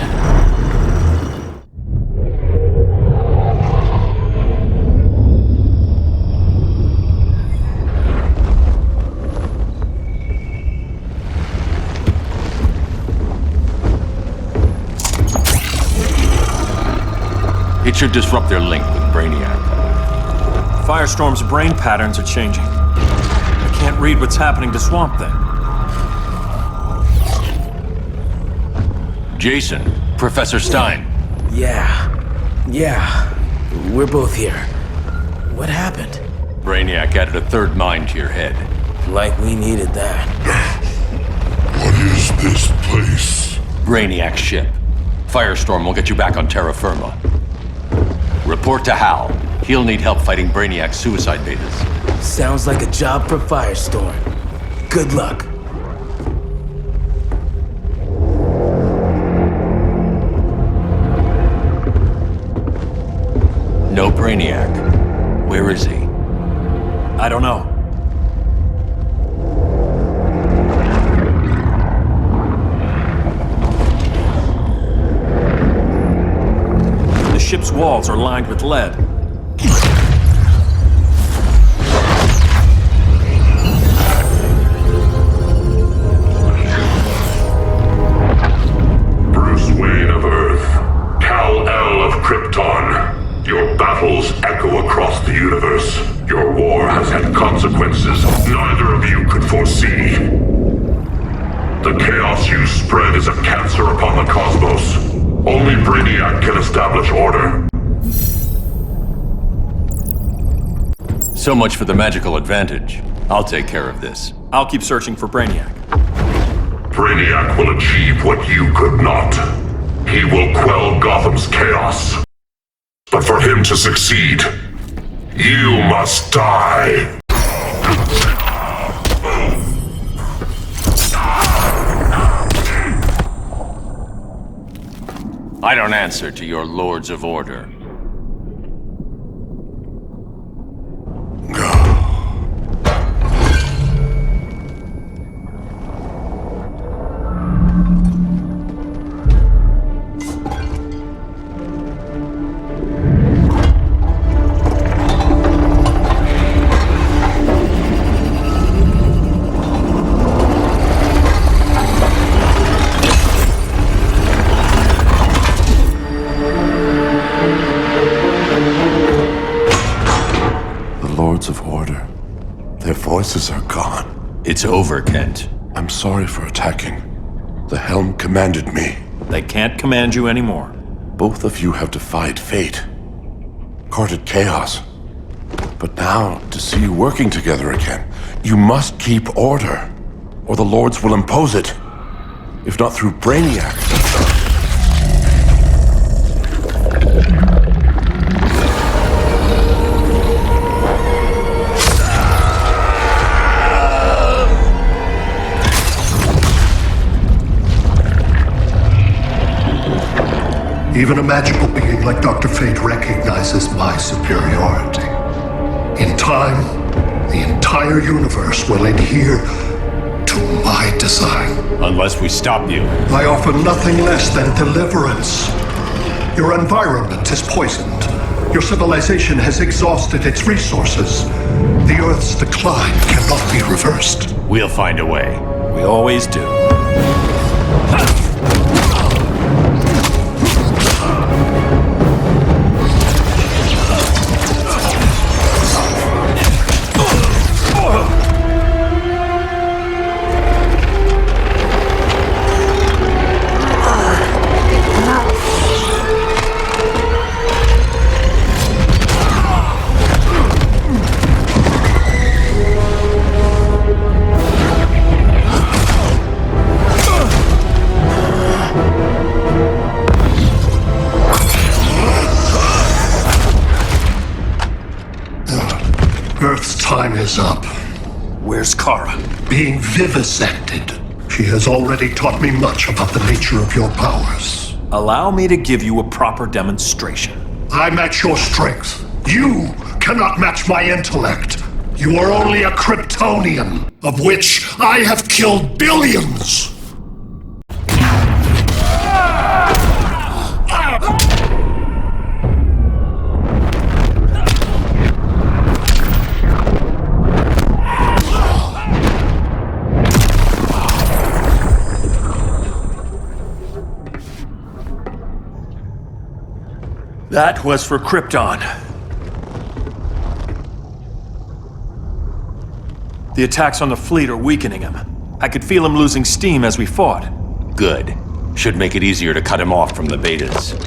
It should disrupt their link with Brainiac. Firestorm's brain patterns are changing. I can't read what's happening to Swamp Thing. Jason, Professor Stein. Yeah. We're both here. What happened? Brainiac added a third mind to your head. Like we needed that. What is this place? Brainiac's ship. Firestorm will get you back on terra firma. Report to Hal. He'll need help fighting Brainiac's suicide betas. Sounds like a job for Firestorm. Good luck. No Brainiac. Where is he? I don't know. The ship's walls are lined with lead. Bruce Wayne of Earth, Kal-El of Krypton. Your battles echo across the universe. Your war has had consequences neither of you could foresee. The chaos you spread is a cancer upon the cosmos. Only Brainiac can establish order. So much for the magical advantage. I'll take care of this. I'll keep searching for Brainiac. Brainiac will achieve what you could not. He will quell Gotham's chaos. But for him to succeed, you must die. I don't answer to your Lords of Order. Of order. Their voices are gone. It's over, Kent. I'm sorry for attacking. The Helm commanded me. They can't command you anymore. Both of you have defied fate, courted chaos. But now, to see you working together again, you must keep order, or the Lords will impose it. If not through Brainiac. Even a magical being like Dr. Fate recognizes my superiority. In time, the entire universe will adhere to my design. Unless we stop you. I offer nothing less than deliverance. Your environment is poisoned. Your civilization has exhausted its resources. The Earth's decline cannot be reversed. We'll find a way. We always do. Earth's time is up. Where's Kara? Being vivisected. She has already taught me much about the nature of your powers. Allow me to give you a proper demonstration. I match your strength. You cannot match my intellect. You are only a Kryptonian, of which I have killed billions. That was for Krypton. The attacks on the fleet are weakening him. I could feel him losing steam as we fought. Good. Should make it easier to cut him off from the betas.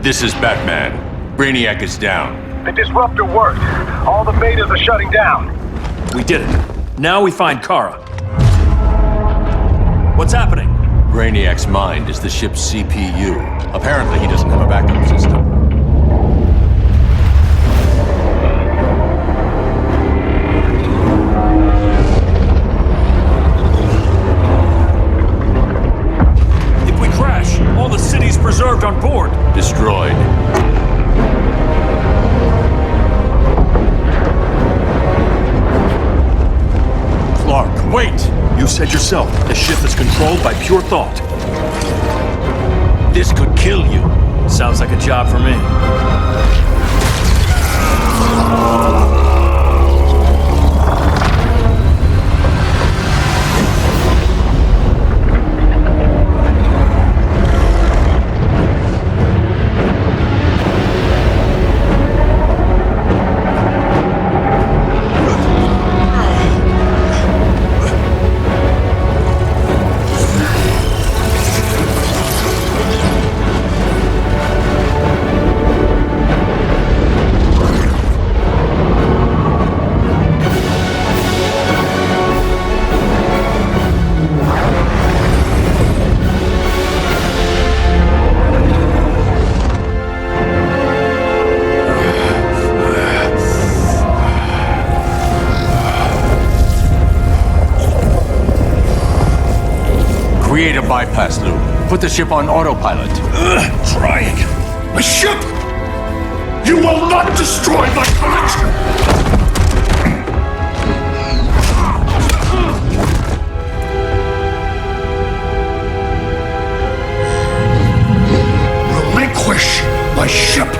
This is Batman. Brainiac is down. The disruptor worked. All the betas are shutting down. We did it. Now we find Kara. What's happening? Brainiac's mind is the ship's CPU. Apparently he doesn't have a backup system. all the cities preserved on board? Destroyed. Clark, wait! You said yourself, the ship is controlled by pure thought. This could kill you. Sounds like a job for me. Create a bypass loop. Put the ship on autopilot. Trying. My ship! You will not destroy my collection! Relinquish my ship!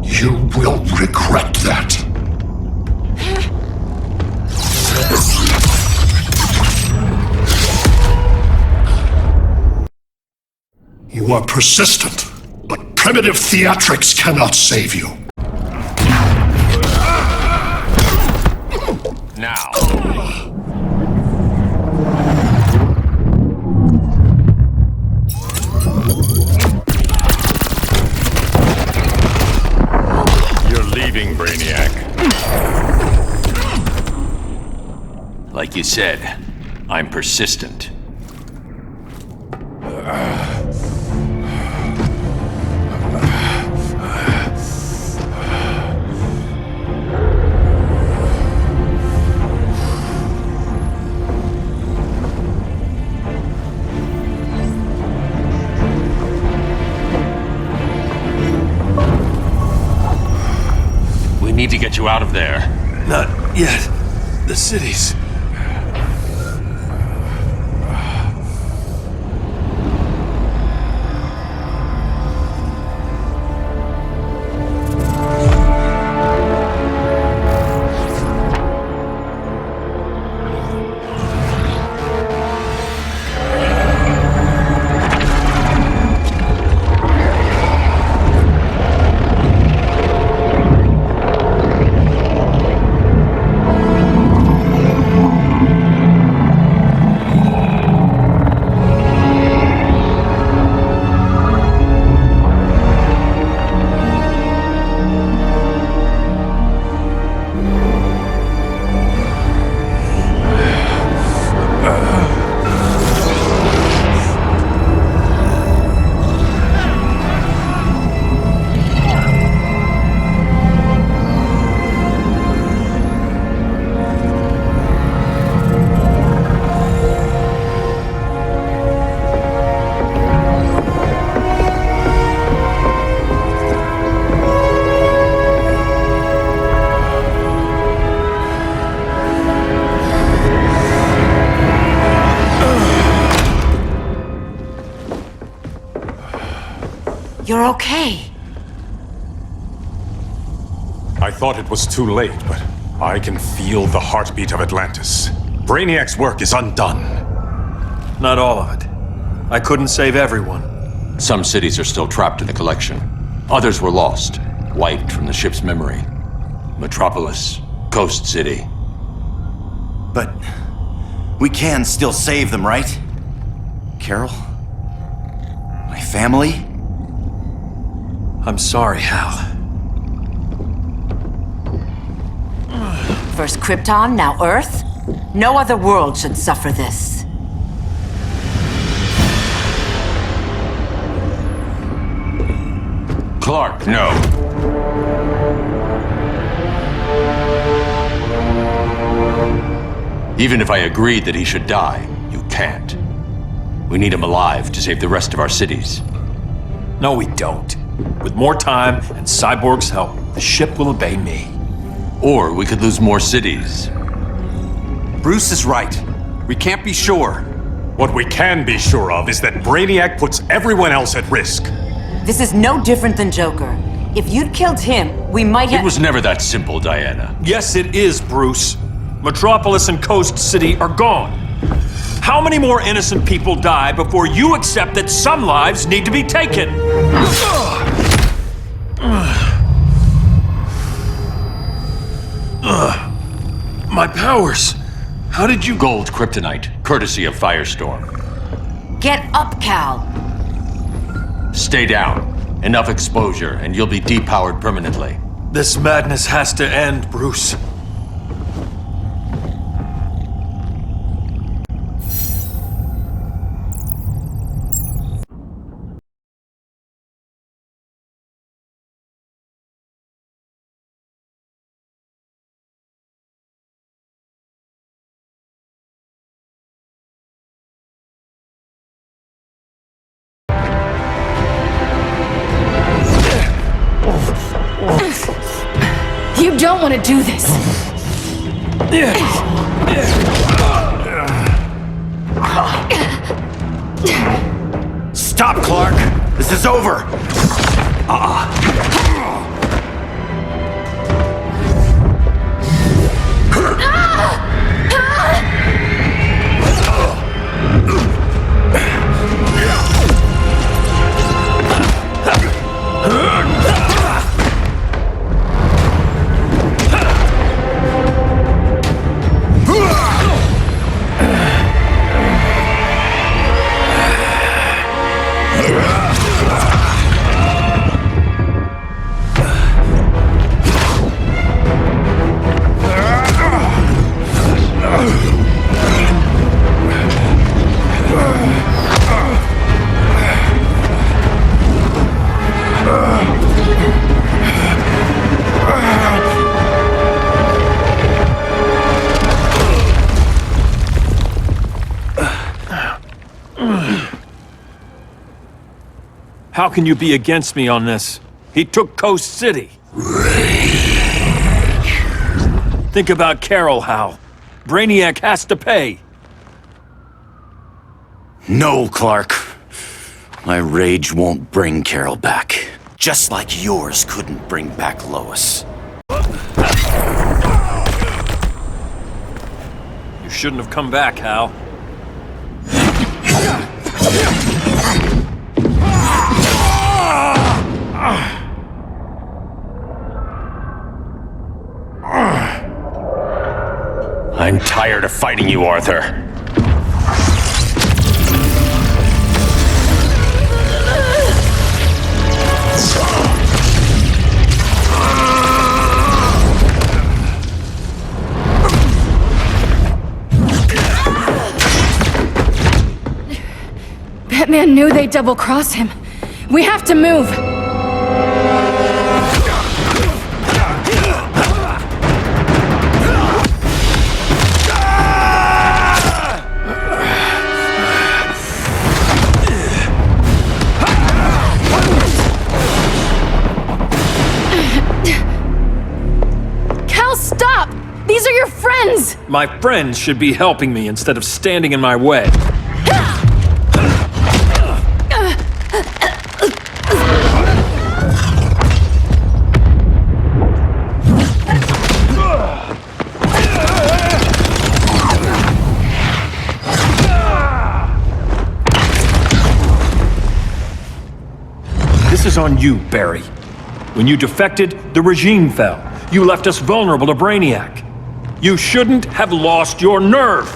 You will regret that. You are persistent, but primitive theatrics cannot save you. Now. Leaving, Brainiac. Like you said, I'm persistent. We need to get you out of there. Not yet. The cities. You're okay. I thought it was too late, but I can feel the heartbeat of Atlantis. Brainiac's work is undone. Not all of it. I couldn't save everyone. Some cities are still trapped in the collection. Others were lost, wiped from the ship's memory. Metropolis, Coast City. But we can still save them, right? Carol? My family? I'm sorry, Hal. First Krypton, now Earth? No other world should suffer this. Clark, no. Even if I agreed that he should die, you can't. We need him alive to save the rest of our cities. No, we don't. With more time and Cyborg's help, the ship will obey me. Or we could lose more cities. Bruce is right. We can't be sure. What we can be sure of is that Brainiac puts everyone else at risk. This is no different than Joker. If you'd killed him, we might have— It was never that simple, Diana. Yes, it is, Bruce. Metropolis and Coast City are gone. How many more innocent people die before you accept that some lives need to be taken? My powers. How did you— Gold kryptonite, courtesy of Firestorm. Get up, Cal! Stay down. Enough exposure, and you'll be depowered permanently. This madness has to end, Bruce. You don't want to do this. Stop, Clark! This is over! How can you be against me on this? He took Coast City. Think about Carol, Hal. Brainiac has to pay. No, Clark. My rage won't bring Carol back. Just like yours couldn't bring back Lois. You shouldn't have come back, Hal. I'm tired of fighting you, Arthur. Batman knew they'd double-cross him. We have to move. Cal, stop! These are your friends! My friends should be helping me instead of standing in my way. This is on you, Barry. When you defected, the regime fell. You left us vulnerable to Brainiac. You shouldn't have lost your nerve.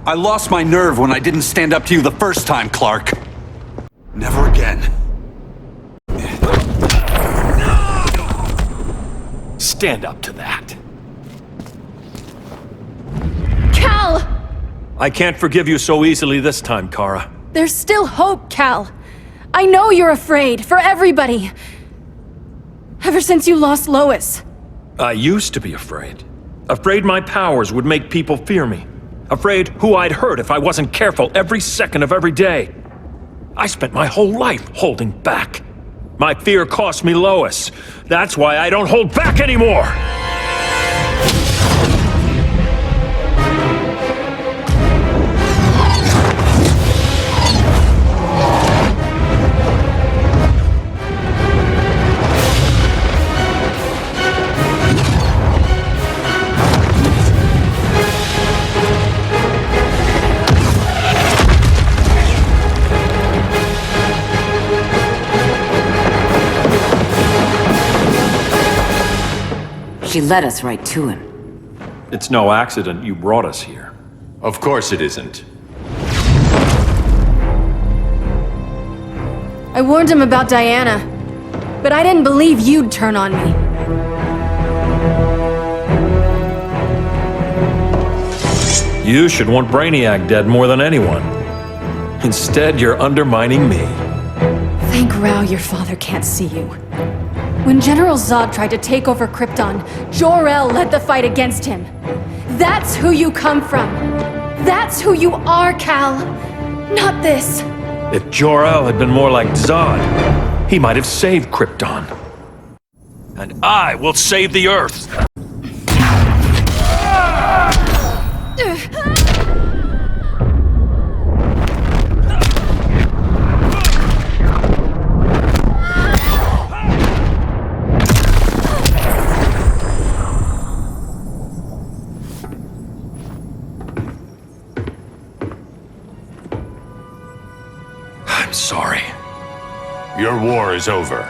I lost my nerve when I didn't stand up to you the first time, Clark. Never again. Stand up to that. Cal! I can't forgive you so easily this time, Kara. There's still hope, Cal. I know you're afraid, for everybody. Ever since you lost Lois. I used to be afraid. Afraid my powers would make people fear me. Afraid who I'd hurt if I wasn't careful every second of every day. I spent my whole life holding back. My fear cost me Lois. That's why I don't hold back anymore! She led us right to him. It's no accident you brought us here. Of course it isn't. I warned him about Diana, but I didn't believe you'd turn on me. You should want Brainiac dead more than anyone. Instead, you're undermining me. Thank Rao your father can't see you. When General Zod tried to take over Krypton, Jor-El led the fight against him. That's who you come from. That's who you are, Cal. Not this. If Jor-El had been more like Zod, he might have saved Krypton. And I will save the Earth! I'm sorry. Your war is over.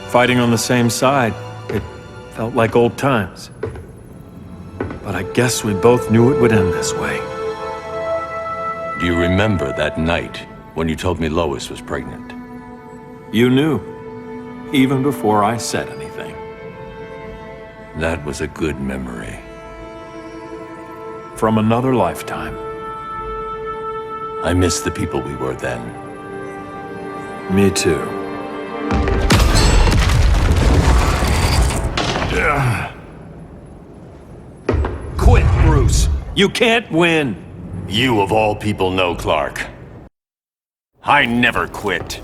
Fighting on the same side, it felt like old times. But I guess we both knew it would end this way. Do you remember that night when you told me Lois was pregnant? You knew, even before I said anything. That was a good memory. From another lifetime. I miss the people we were then. Me too. Quit, Bruce. You can't win. You of all people know, Clark. I never quit.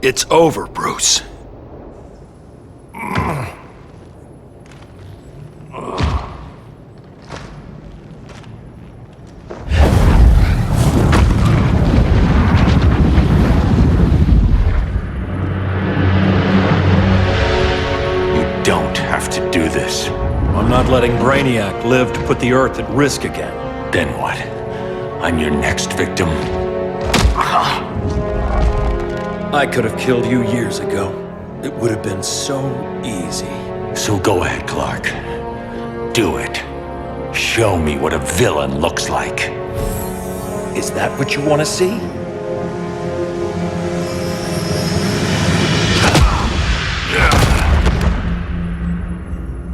It's over, Bruce. You don't have to do this. I'm not letting Brainiac live to put the Earth at risk again. Then what? I'm your next victim. I could have killed you years ago. It would have been so easy. So go ahead, Clark. Do it. Show me what a villain looks like. Is that what you want to see?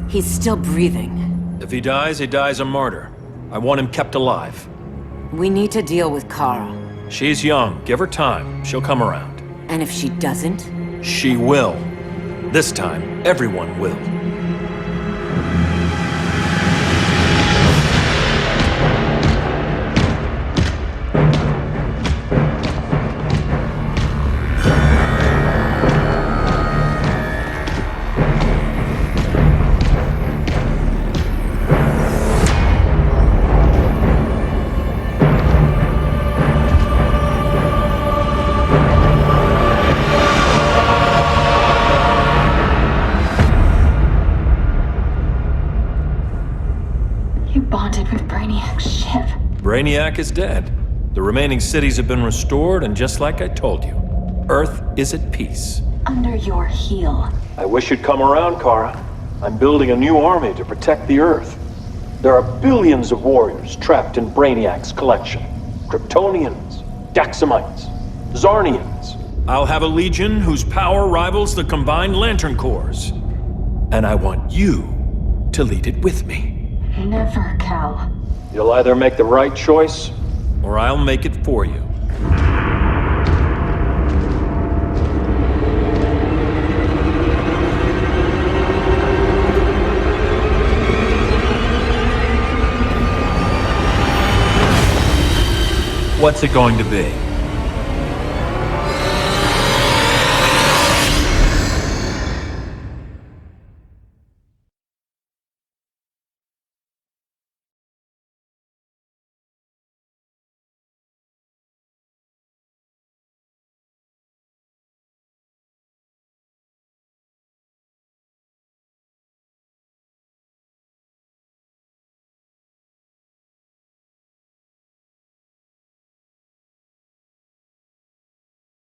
He's still breathing. If he dies a martyr. I want him kept alive. We need to deal with Kara. She's young. Give her time. She'll come around. And if she doesn't? She will. This time, everyone will. Brainiac is dead. The remaining cities have been restored, and just like I told you, Earth is at peace. Under your heel. I wish you'd come around, Kara. I'm building a new army to protect the Earth. There are billions of warriors trapped in Brainiac's collection. Kryptonians, Daxamites, Zarnians. I'll have a legion whose power rivals the combined Lantern Corps. And I want you to lead it with me. Never, Cal. You'll either make the right choice, or I'll make it for you. What's it going to be?